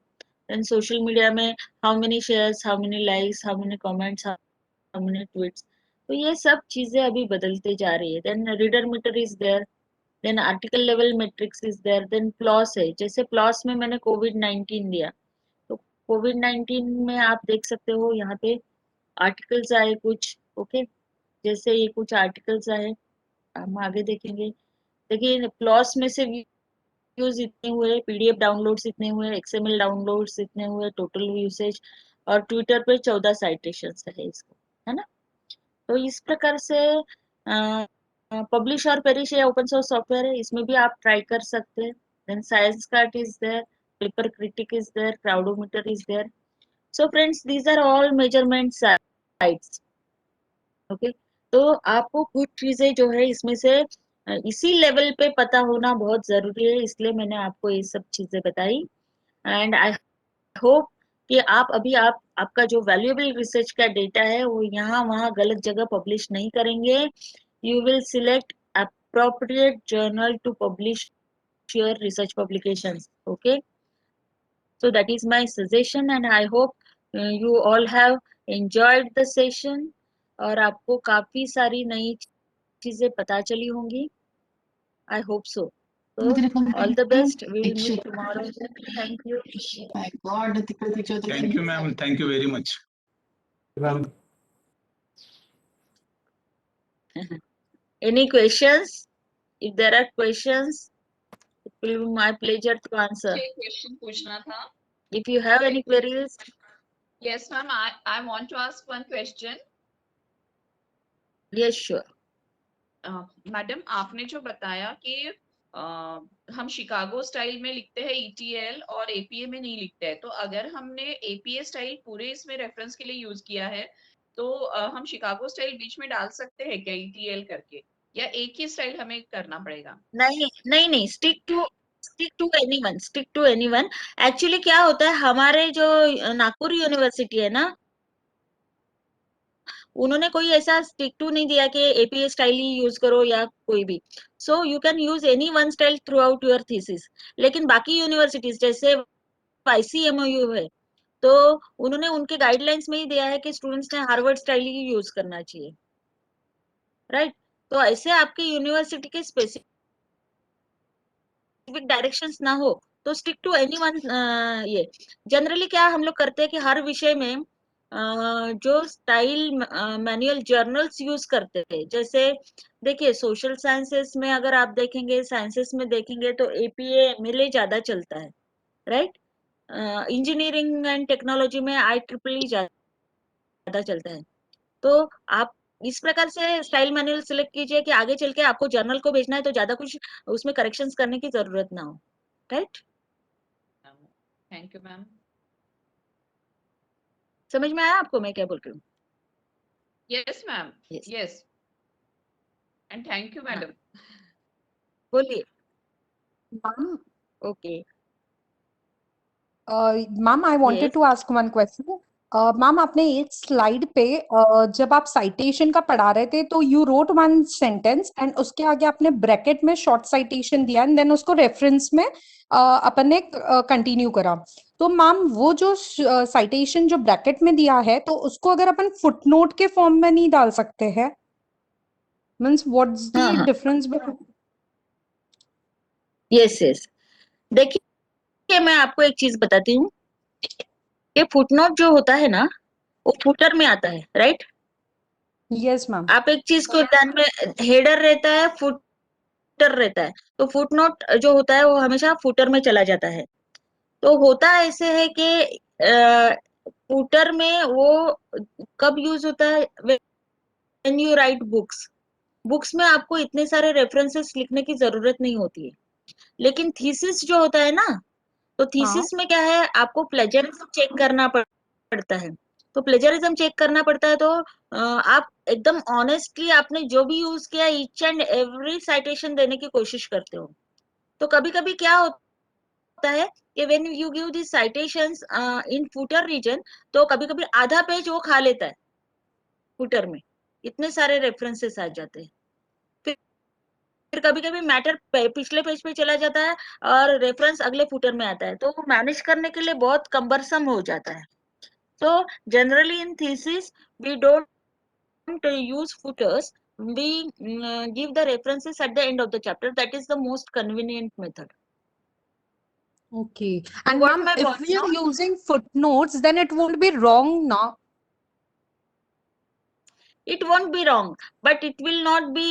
Then social media में how many shares, how many likes, how many comments, how many tweets. तो ये सब चीजें अभी बदलते जा रही है। Then ReaderMeter is there, then article level metrics is there, then PLOS है। जैसे प्लॉस में मैंने कोविड-19 दिया, तो कोविड-19 में आप देख सकते हो यहाँ पे आर्टिकल्स आए कुछ, ओके। जैसे ये कुछ आर्टिकल्स आए, हम आगे देखेंगे। देखिए प्लॉस में से व्यूज इतने हुए, पीडीएफ डाउनलोड्स इतने हुए, एक्सएमएल डाउनलोड्स इतने हुए, टोटल यूसेज, और ट्विटर पे 14 साइटेशंस है इसको, है ना। तो इस प्रकार से पब्लिश और पेरिश ये ओपन सोर्स सॉफ्टवेयर है, इसमें भी आप ट्राई कर सकते हैं। Then ScienceCard is there, PaperCritic is there, Crowdometer is there. So friends, these are all measurement sites, okay. तो आपको कुछ चीजें जो है इसमें से इसी लेवल पे पता होना बहुत जरूरी है, इसलिए मैंने आपको ये सब चीजें बताई। एंड आई होप कि आप आपका जो वैल्यूएबल रिसर्च का डेटा है वो यहाँ वहाँ गलत जगह पब्लिश नहीं करेंगे। You will select appropriate journal to publish your research publications, okay. So that is my suggestion and I hope you all have enjoyed the session और आपको काफी सारी नई चीजें पता चली होंगी, I hope so. So all the best, we will meet tomorrow. Thank you. My God, Thank you, ma'am. Thank you very much. Ma'am Any questions? If there are questions, it will be my pleasure to answer. मुझे एक क्वेश्चन पूछना था. If you have any queries, Yes, ma'am. I want to ask one question. yes, sure. Madam, आपने जो बताया कि हम शिकागो स्टाइल में लिखते हैं ETL और APA में नहीं लिखते हैं, तो अगर हमने APA स्टाइल पूरे इसमें रेफरेंस के लिए यूज किया है, तो हम शिकागो स्टाइल बीच में डाल सकते हैं क्या ETL करके, या एक ही स्टाइल हमें करना पड़ेगा? नहीं, stick to anyone. Actually क्या होता है, हमारे जो नागपुर यूनिवर्सिटी है ना, उन्होंने कोई ऐसा स्टिक टू नहीं दिया कि एपीए स्टाइल ही यूज करो या कोई भी। So you can use any one style through out your thesis. लेकिन बाकी यूनिवर्सिटीज जैसे ICMOU है, तो उन्होंने उनके गाइडलाइंस में ही दिया है कि स्टूडेंट्स ने हार्वर्ड स्टाइल ही यूज करना चाहिए, राइट। तो ऐसे आपकी यूनिवर्सिटी के स्पेसिफिक डायरेक्शंस ना हो तो स्टिक टू एनी वन। ये जनरली क्या हम लोग करते हैं कि हर विषय में जो स्टाइल मैनुअल जर्नल्स यूज करते हैं, जैसे देखिए सोशल साइंसेस में अगर आप देखेंगे, साइंसेस में देखेंगे तो एपीए एमएलए ज्यादा चलता है, राइट। इंजीनियरिंग एंड टेक्नोलॉजी में IEEE ज्यादा चलता है। तो आप इस प्रकार से स्टाइल मैनुअल सिलेक्ट कीजिए कि आगे चल के आपको जर्नल को भेजना है तो ज्यादा कुछ उसमें करेक्शंस करने की जरूरत ना हो, राइट। Thank you ma'am. समझ में आया आपको मैं क्या बोल रही हूँ? Yes ma'am. Yes. Yes, and thank you madam. बोलिए। Ma'am, okay, ma'am, I wanted Yes. to ask one question. Ma'am, आपने एक स्लाइड पे जब आप साइटेशन का पढ़ा रहे थे तो you wrote one sentence and उसके आगे आपने ब्रैकेट में शॉर्ट साइटेशन दिया एंड देन उसको रेफरेंस में अपन ने कंटिन्यू करा। तो मैम वो जो साइटेशन जो ब्रैकेट में दिया है तो उसको अगर अपन फुटनोट के फॉर्म में नहीं डाल सकते हैं, मींस व्हाट्स हाँ, द हाँ। Difference between? यस, देखिए मैं आपको एक चीज बताती हूँ कि फुटनोट जो होता है ना वो फुटर में आता है, राइट। Yes ma'am. आप एक चीज को ध्यान में, हेडर रहता है, फुटर रहता है, तो फुटनोट जो होता है वो हमेशा फुटर में चला जाता है। तो होता ऐसे है कि फुटर में वो कब यूज होता है, व्हेन यू राइट बुक्स में आपको इतने सारे रेफरेंसेस लिखने की जरूरत नहीं होती है। लेकिन थीसिस जो होता है ना, तो थीसिस में क्या है, आपको प्लेजरिज्म चेक करना पड़ता है। तो प्लेजरिज्म चेक करना पड़ता है, तो आप एकदम ऑनेस्टली आपने जो भी यूज किया ईच एंड एवरी साइटेशन देने की कोशिश करते हो। तो कभी कभी क्या होता है कि when you give the citations in footer region, तो कभी कभी आधा पेज वो खा लेता है फुटर में, इतने सारे रेफरेंसेस आ जाते हैं। फिर कभी कभी मैटर पिछले पेज पे चला जाता है और रेफरेंस अगले फुटर में आता है, तो वो मैनेज करने के लिए बहुत कम्बरसम हो जाता है। So generally in thesis we don't use footers. We give the references at the end of the chapter. That is the most convenient method. Okay. You And got ma'am, my if point we now? are using footnotes, then it won't be wrong now. It won't be wrong, but it will not be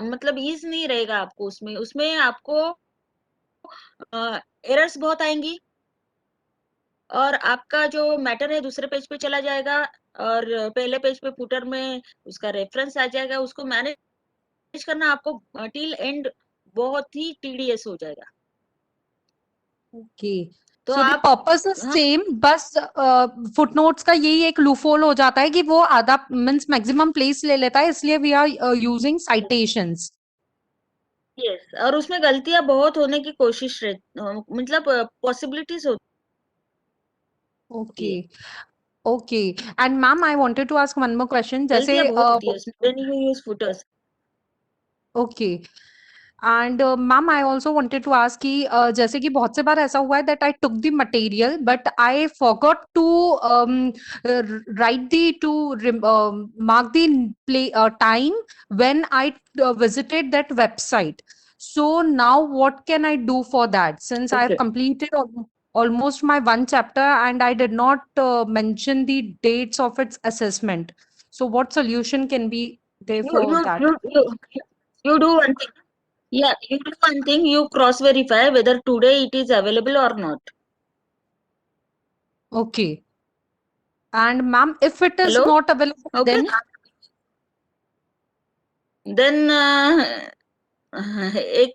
मतलब ease नहीं रहेगा आपको उसमें। उसमें आपको एरर्स बहुत आएंगी और आपका जो मैटर है दूसरे पेज पे चला जाएगा और पहले पेज पे फुटर में उसका रेफरेंस आ जाएगा। उसको मैनेज करना आपको टिल एंड बहुत ही टीडियस हो जाएगा। Okay. तो So the आप purpose is हाँ same, बस footnotes का यही एक लूपहोल हो जाता है कि वो आधा मीन्स मैक्सिमम प्लेस ले लेता है, इसलिए we are using citations. Yes, और उसमें गलतियां बहुत होने की कोशिश मतलब पॉसिबिलिटीज होती है, Okay. Okay. And ma'am, I wanted to ask one more question. गलतियां जैसे बहुत होती है उसमें when you use footers. okay. And ma'am I also wanted to ask कि जैसे कि बहुत से बार ऐसा हुआ है that I took the material but I forgot to write the to mark the play time when I visited that website. So now what can I do for that, since I have okay, completed almost my one chapter and I did not mention the dates of its assessment? So what solution can be there you for you that? you you you do one thing. Yeah, you do one thing. You cross verify whether today it is available or not. Okay. And ma'am, if it is Hello? not available, Okay. Then एक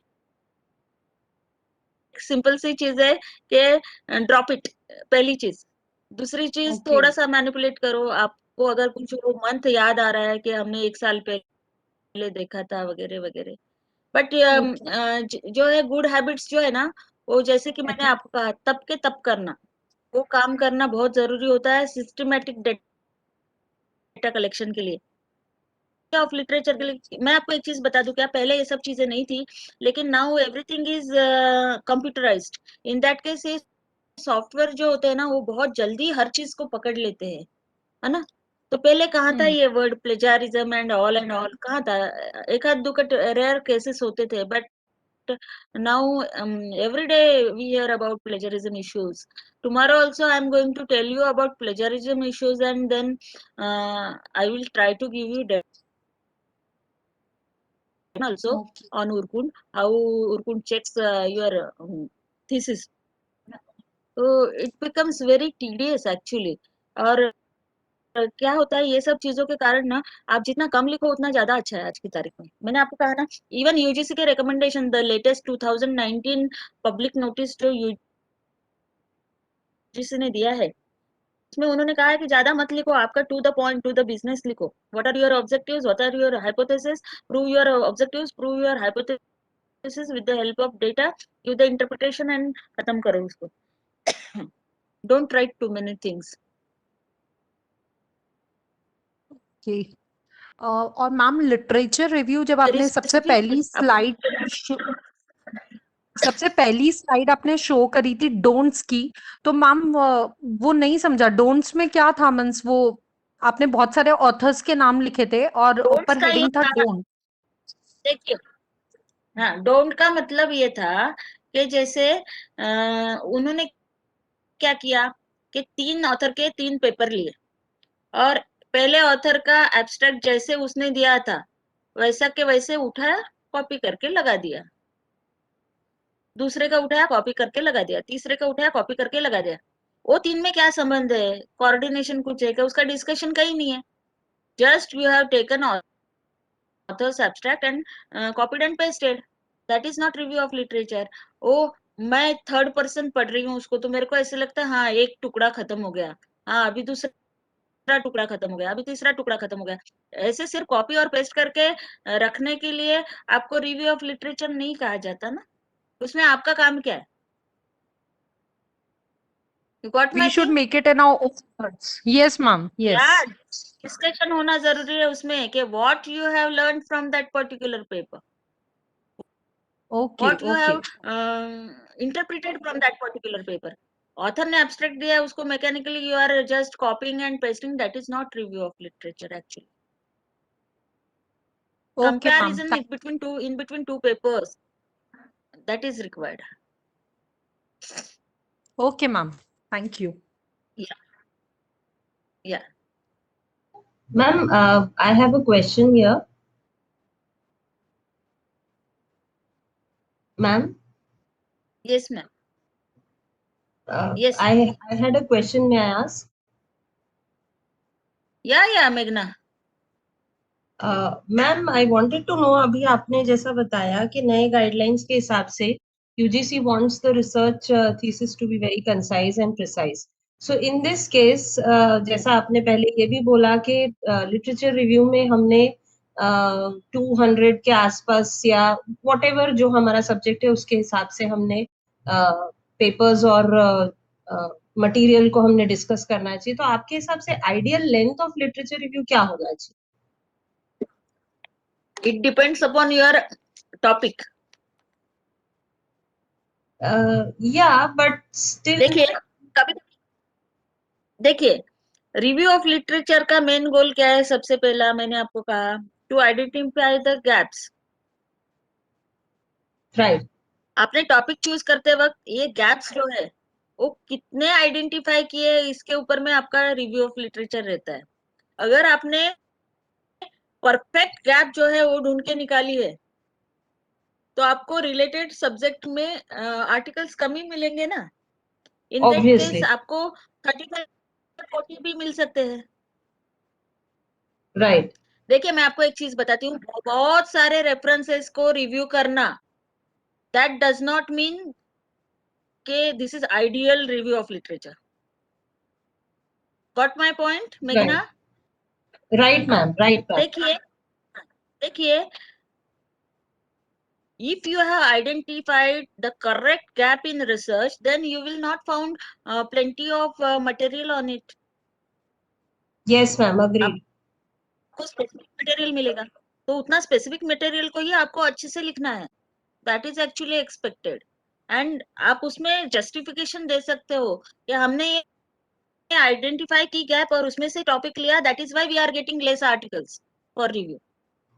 सिंपल सी चीज है कि ड्रॉप इट, पहली चीज। दूसरी चीज okay, थोड़ा सा मैनिपुलेट करो। आपको अगर कुछ वो मंथ याद आ रहा है कि हमने 1 साल पहले देखा था वगैरह वगैरह, बट okay, जो है गुड हैबिट्स जो है ना, वो जैसे कि मैंने okay, आपको कहा तब के तब करना, वो काम करना बहुत जरूरी होता है सिस्टमेटिक डेटा कलेक्शन के लिए, ऑफ लिटरेचर के लिए। मैं आपको एक चीज बता दूं क्या, पहले ये सब चीजें नहीं थी, लेकिन now everything is computerised. In that case ये सॉफ्टवेयर जो होते हैं ना, वो बहुत जल्दी हर चीज को पकड़ लेते हैं, है ना। तो पहले कहाँ था ये वर्ड प्लेजारिज्म एंड ऑल कहाँ था? एक आध दो रेयर केसेस होते थे, but now every day we hear about plagiarism issues. Tomorrow also I am going to tell you about plagiarism issues, and then I will try to give you that also okay, on Urkund, how Urkund checks your thesis. So it becomes very tedious actually. और क्या होता है, ये सब चीजों के कारण ना, आप जितना कम लिखो उतना ज्यादा अच्छा है आज की तारीख में। मैंने आपको कहा ना, इवन यूजीसी के recommendation, the latest 2019 public notice जो यूजीसी ने दिया है, इसमें उन्होंने कहा है कि ज्यादा मत लिखो, आपका to the point to the business लिखो। What are your objectives, what are your hypothesis, prove your objectives, prove your hypothesis with the help of data, give the interpretation and खत्म करो उसको। Don't write too many things. okay. और मैम लिटरेचर रिव्यू जब वेरी आपने स्पेसिफिक। सबसे पहली स्लाइड आपने शो करी थी डोंट्स की, तो मैम वो नहीं समझा डोंट्स में क्या था। मीन्स वो आपने बहुत सारे ऑथर्स के नाम लिखे थे और डोंट्स ऊपर का ये हेडिंग था था, डोंट। देखिए, हाँ, डोंट का मतलब ये था कि जैसे उन्होंने क्या किया कि 3 ऑथर के 3 पेपर लिए, और पहले ऑथर का एब्स्ट्रैक्ट जैसे उसने दिया था वैसा के वैसे उठाया, कॉपी करके लगा दिया। दूसरे का उठाया, कॉपी करके लगा दिया। तीसरे का उठाया, कॉपी करके लगा दिया। वो 3 में क्या संबंध है? कोऑर्डिनेशन कुछ है क्या? उसका डिस्कशन कहीं नहीं है। Just you have taken author's abstract and copied and pasted. That is not review of literature. ओ, मैं थर्ड पर्सन पढ़ रही हूँ उसको, तो मेरे को ऐसे लगता है हाँ एक टुकड़ा खत्म हो गया, हाँ अभी दूसरा टुकड़ा खत्म हो गया, अभी तीसरा टुकड़ा खत्म हो गया। ऐसे सिर्फ कॉपी और पेस्ट करके रखने के लिए आपको रिव्यू ऑफ लिटरेचर नहीं कहा जाता ना। उसमें आपका काम क्या है? You got we my should thing? Make it in our own words. Yes ma'am, yes. Yeah, discussion होना जरूरी है उसमें कि what you have learn from that particular paper, okay what you okay have interpreted from that particular paper. Author ने एब्स्ट्रैक्ट दिया है, उसको mechanically you are just copying and pasting, that is not review of literature actually. Okay ma'am Comparison in between two papers, that is required. Okay ma'am thank you. Yeah. Ma'am, I have a question here. Ma'am, Yes, ma'am. Yes. I had a question. May I ask? Yeah, Meghna. Ma'am I wanted to know, अभी आपने जैसा बताया कि नए गाइडलाइंस के हिसाब से UGC wants the research thesis to be very concise and precise. So in this case जैसा आपने पहले ये भी बोला कि लिटरेचर रिव्यू में हमने 200 के आसपास या व्हाटएवर जो हमारा सब्जेक्ट है उसके हिसाब से हमने पेपर्स और मटेरियल को हमने डिस्कस करना चाहिए. तो आपके हिसाब से ideal length of literature review क्या होना चाहिए? It depends upon your topic. Yeah, but still. देखिए रिव्यू ऑफ लिटरेचर का मेन गोल क्या है? सबसे पहला मैंने आपको कहा, to identify the gaps. Right. आपने टॉपिक चूज करते वक्त ये गैप्स जो है वो कितने आइडेंटिफाई किए, इसके ऊपर में आपका रिव्यू ऑफ लिटरेचर रहता है. अगर आपने परफेक्ट गैप जो है वो ढूंढ के निकाली है तो आपको रिलेटेड सब्जेक्ट में आर्टिकल्स कम ही मिलेंगे ना. इन दैट केस आपको 35-40 भी मिल सकते हैं. राइट. देखिए मैं आपको एक चीज बताती हूँ, बहुत सारे रेफरेंसेस को रिव्यू करना दैट डज नॉट मीन के this is ideal review of literature. Got my point मेघना? Right ma'am, right ma'am. देखिए if you have identified the correct gap in research, then you will not found plenty of material on it. Yes ma'am, agreed. आपको स्पेसिफिक मटेरियल मिलेगा, तो उतना स्पेसिफिक मटेरियल को ही आपको अच्छे से लिखना है. That is actually expected. And आप उसमें जस्टिफिकेशन दे सकते हो कि हमने ये आइडेंटिफाई की गैप और उसमें से टॉपिक लिया, that is why we are getting less articles for review.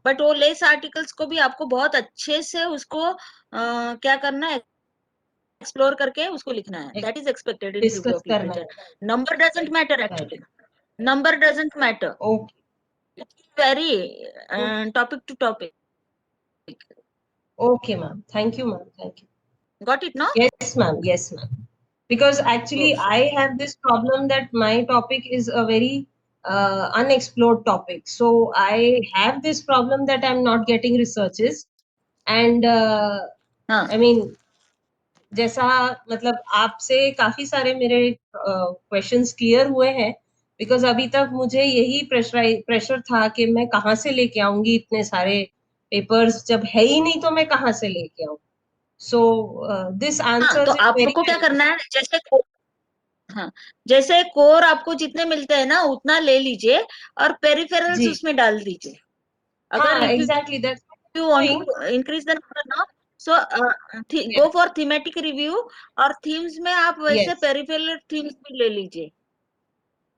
But वो लेस आर्टिकल्स को भी आपको बहुत अच्छे से उसको क्या करना है, एक्सप्लोर करके उसको लिखना है. That is expected in review of literature. Number doesn't matter actually. Number doesn't matter. Very topic to topic. Okay ma'am, thank you ma'am, thank you. Got it, no? Yes ma'am, yes ma'am. Because actually I have this problem that my topic is a very unexplored topic. So I have this problem that I'm not getting researches. And I mean, जैसा मतलब आपसे काफी सारे मेरे क्वेश्चंस क्लियर हुए हैं, बिकॉज अभी तक मुझे यही प्रेशर था कि मैं कहाँ से लेके आऊंगी इतने सारे पेपर्स, जब है ही नहीं तो मैं कहाँ से लेके आऊँ. So this answer. तो आपको क्या करना है, जैसे कोर आपको जितने मिलते हैं ना उतना ले लीजिए और पेरिफेरल्स उसमें डाल दीजिए. अगर exactly that's you want to increase the number ना, so go for thematic review, और थीम्स में आप वैसे पेरिफेरल थीम्स भी ले लीजिए.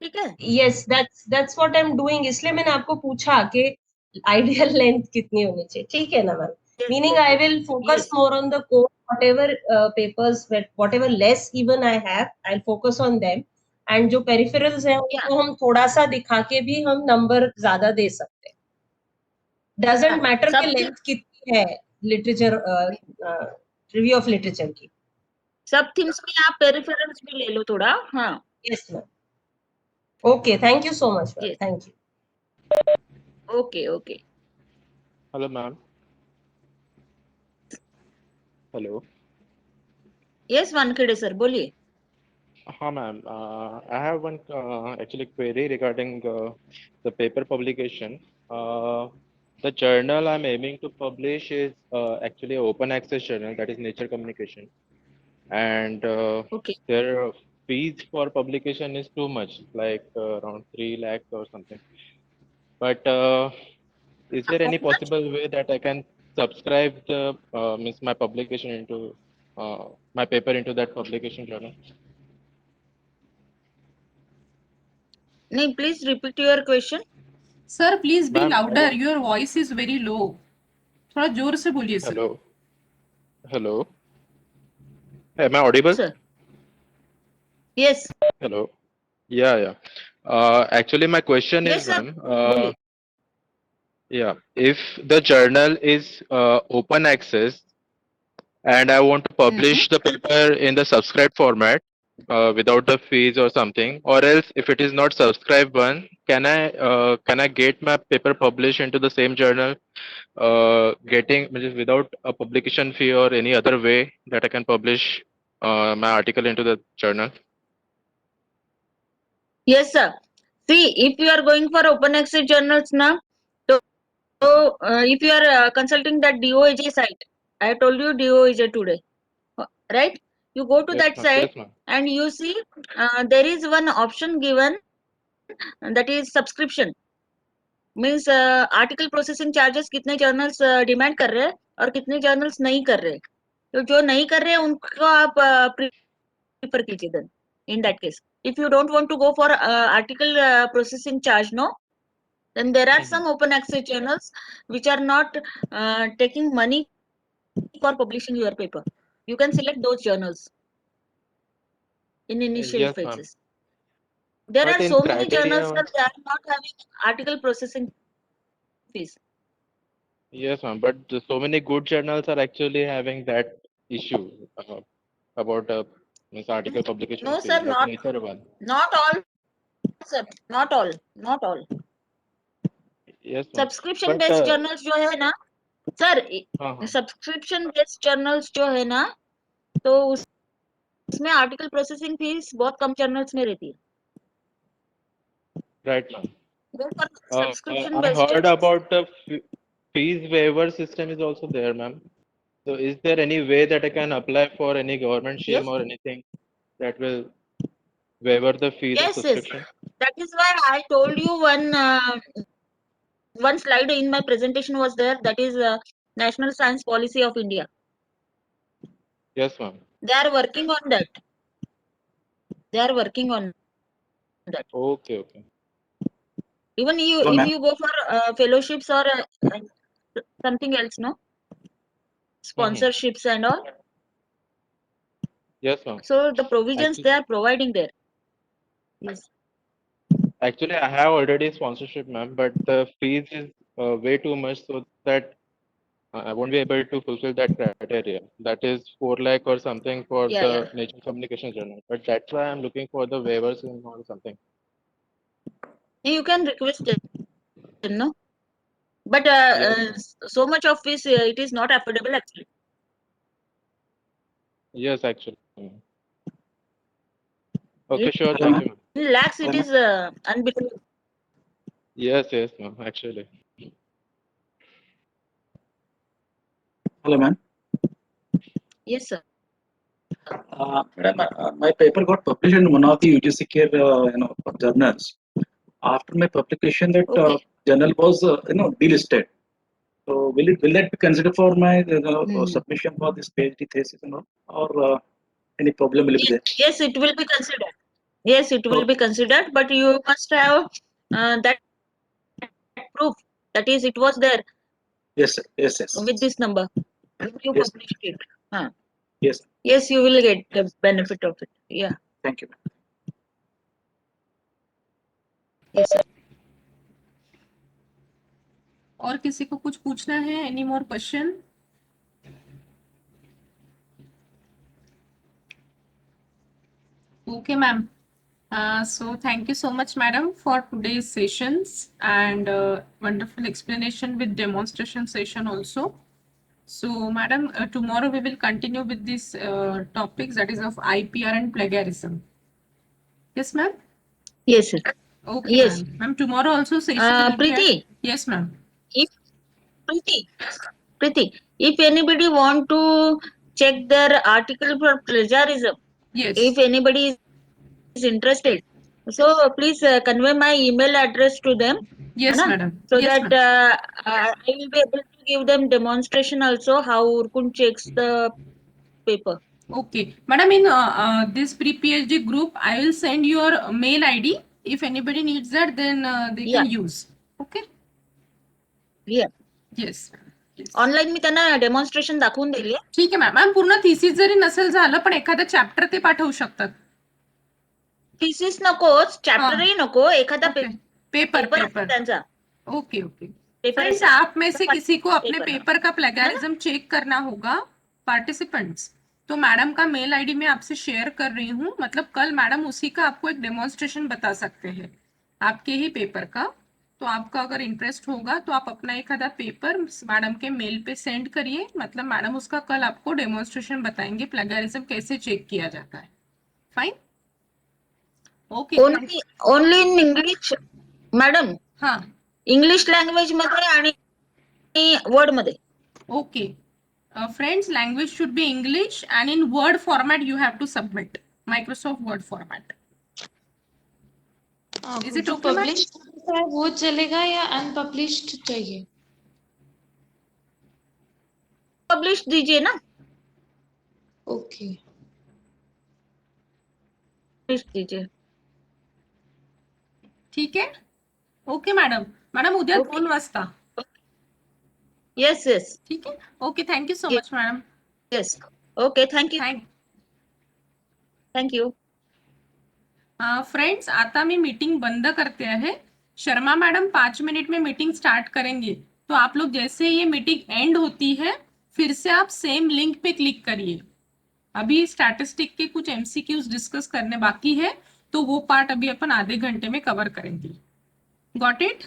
ठीक है? Yes, that's what I am doing. इसलिए मैंने आपको पूछा कि आइडियल लेंथ कितनी होनी चाहिए. ठीक है ना ma'am? Meaning I will focus more on the core, whatever papers, whatever less even I have, I'll focus on them. and जो peripherals हैं उनको हम थोड़ा सा दिखा के भी हम नंबर ज्यादा दे सकते हैं. डजंट मैटर कि लेंथ कितनी है लिटरेचर रिव्यू ऑफ लिटरेचर की. सब थीम्स में आप पेरिफेरल्स भी ले लो थोड़ा. हाँ. Yes ma'am. Okay, thank you so much ma'am. Thank you. Okay okay. Hello ma'am. Hello. Yes Wankhede sir, बोलिए. हाँ ma'am, I have one actually query regarding the paper publication. The journal I'm aiming to publish is actually an open access journal, that is Nature Communication, and their fees for publication is too much, like around 3 lakhs or something. But is there any possible way that I can subscribe the means my publication into my paper into that publication journal? नहीं, please repeat your question. Sir, please be Ma'am, louder. Your voice is very low. थोड़ा जोर से बोलिए sir. hello, hello. Am I audible? Sir. Yes. Hello. Yeah. Actually, my question Yes, is, sir. ma'am, बोलिए. yeah, if the journal is open access and I want to publish the paper in the subscribed format without the fees or something, or else if it is not subscribed one, can I get my paper published into the same journal, getting without a publication fee or any other way that I can publish my article into the journal? Yes, sir. See, if you are going for open access journals now, so if you are consulting that DOAJ site, I told you DOAJ today, right? You go to Yes, that ma'am. site Yes, ma'am. and you see there is one option given that is subscription. Means article processing charges कितने journals demand कर रहे हैं और कितने journals नहीं कर रहे हैं. तो जो नहीं कर रहे हैं उनको आप prefer कीजिए then. In that case, if you don't want to go for article processing charge, no, then there are some open access journals which are not taking money for publishing your paper. You can select those journals in initial Yes, ma'am. phases. There But are in so many criteria, journals that they are not having article processing fees. yes, ma'am. But so many good journals are actually having that issue about means article publication No, fee, sir, like not Nature one. all, sir, not all. Yes, ma'am. Subscription But based journals जो है ना, sir, हाँ. सब्सक्रिप्शन बेस्ड जर्नल्स जो है ना, तो उसमें आर्टिकल प्रोसेसिंग फीस बहुत कम जर्नल्स में रहती है. Right, ma'am. Go for subscription I based heard journals. about the fees waiver system is also there, ma'am. So is there any way that I can apply for any government scheme Yes. or anything that will waiver the fees of Yes. subscription? That is why I told you one slide in my presentation was there. That is National Science Policy of India. Yes, ma'am. They are working on that. Okay. Even you, Hello, if ma'am. you go for fellowships or something else, no, sponsorships and all. Yes, ma'am. So the provisions Actually- they are providing there. Yes. Actually, I have already sponsorship, ma'am, but the fees is way too much, so that I won't be able to fulfill that criteria. That is 4 lakh or something for Yeah, the Nature Communication Journal. But that's why I'm looking for the waivers or something. You can request it, no? But Yes. so much of this it is not affordable actually. Yes, actually. Okay, In- sure. Thank you, ma'am. In lakhs, it is unbelievable. Yes, ma'am. Actually. Hello, ma'am. Yes, sir. Madam, my paper got published in one of the UGC care, journals. After my publication, that Okay. journal was, delisted. So will that be considered for my submission for this PhD thesis, or any problem will be there? Yes, it will be considered. Yes, it will be considered, but you must have that proof. That is, it was there Yes, sir. Yes. with this number. If you Yes. published it. Yes. Yes, you will get the benefit of it. Yeah. Thank you. Yes, sir. और किसी को कुछ पूछना है? Any more question? Okay, ma'am. So thank you so much, madam, for today's sessions and wonderful explanation with demonstration session also. So, madam, tomorrow we will continue with these topics, that is of IPR and plagiarism. Yes, ma'am? Yes, sir. Okay, Yes. ma'am. Ma'am, tomorrow also session will be at- Preeti. Yes, ma'am. Preeti, if anybody want to check their article for plagiarism, Yes. if anybody is interested, so please convey my email address to them. Yes, na? madam. So Yes, that I will be able to give them demonstration also how Urkun checks the paper. Okay, madam, in this pre-PhD group, I will send your mail ID. If anybody needs that, then they Yeah. can use. Okay. Yeah. Yes. Yes. Online मी त्यांना डेमॉन्स्ट्रेशन दाखवून दिली. ठीक आहे मॅम. पूर्ण थिसिस जरी नसेल झालं पण एखादा चॅप्टर ते पाठवू शकतात. थिसिस नकोच, चॅप्टरही नको, एखादा पेपर त्यांचा ओके ओके. पेपर फ्रेंड्स, आप में से किसी को अपने पेपर, पेपर का प्लेगैरिज्म चेक करना होगा, पार्टिसिपेंट्स, तो मैडम का मेल आईडी मैं आपसे शेयर कर रही हूँ. मतलब कल मैडम उसी का आपको एक डेमोन्स्ट्रेशन बता सकते हैं आपके ही पेपर का. तो आपका अगर इंटरेस्ट होगा तो आप अपना एक आधा पेपर मैडम के मेल पे सेंड करिए. मतलब मैडम उसका कल आपको डेमोन्स्ट्रेशन बताएंगे प्लेगैरिज्म कैसे चेक किया जाता है. Fine. Okay. Only in English madam. हाँ, इंग्लिश लँग्वेज मध्ये आणि वर्ड मध्ये. Okay. Friends, language should be English and in Word format you have to submit. Microsoft Word format. Is it okay, ma'am? है वो चलेगा या अनपब्लिश्ड चाहिए? पब्लिश दीजिए ना. ओके. पब्लिश दीजिए. ठीक है. Okay madam. मॅडम उद्या 2 वाजता. Yes yes. ठीक है. Okay. Thank you so much madam. Yes. Okay. Thank you. Thank you. Friends, आता मी मीटिंग बंद करते हैं. शर्मा मैडम 5 मिनट में मीटिंग स्टार्ट करेंगे. तो आप लोग जैसे ये मीटिंग एंड होती है फिर से आप सेम लिंक पे क्लिक करिए. अभी स्टैटिस्टिक के कुछ एमसीक्यूज डिस्कस करने बाकी है तो वो पार्ट अभी अपन आधे घंटे में कवर करेंगे. Got it?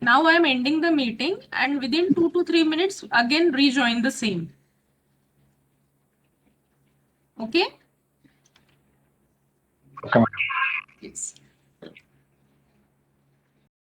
Now I am ending the meeting and with in 2 to 3 minutes again rejoin the same. Okay. Okay. Yes.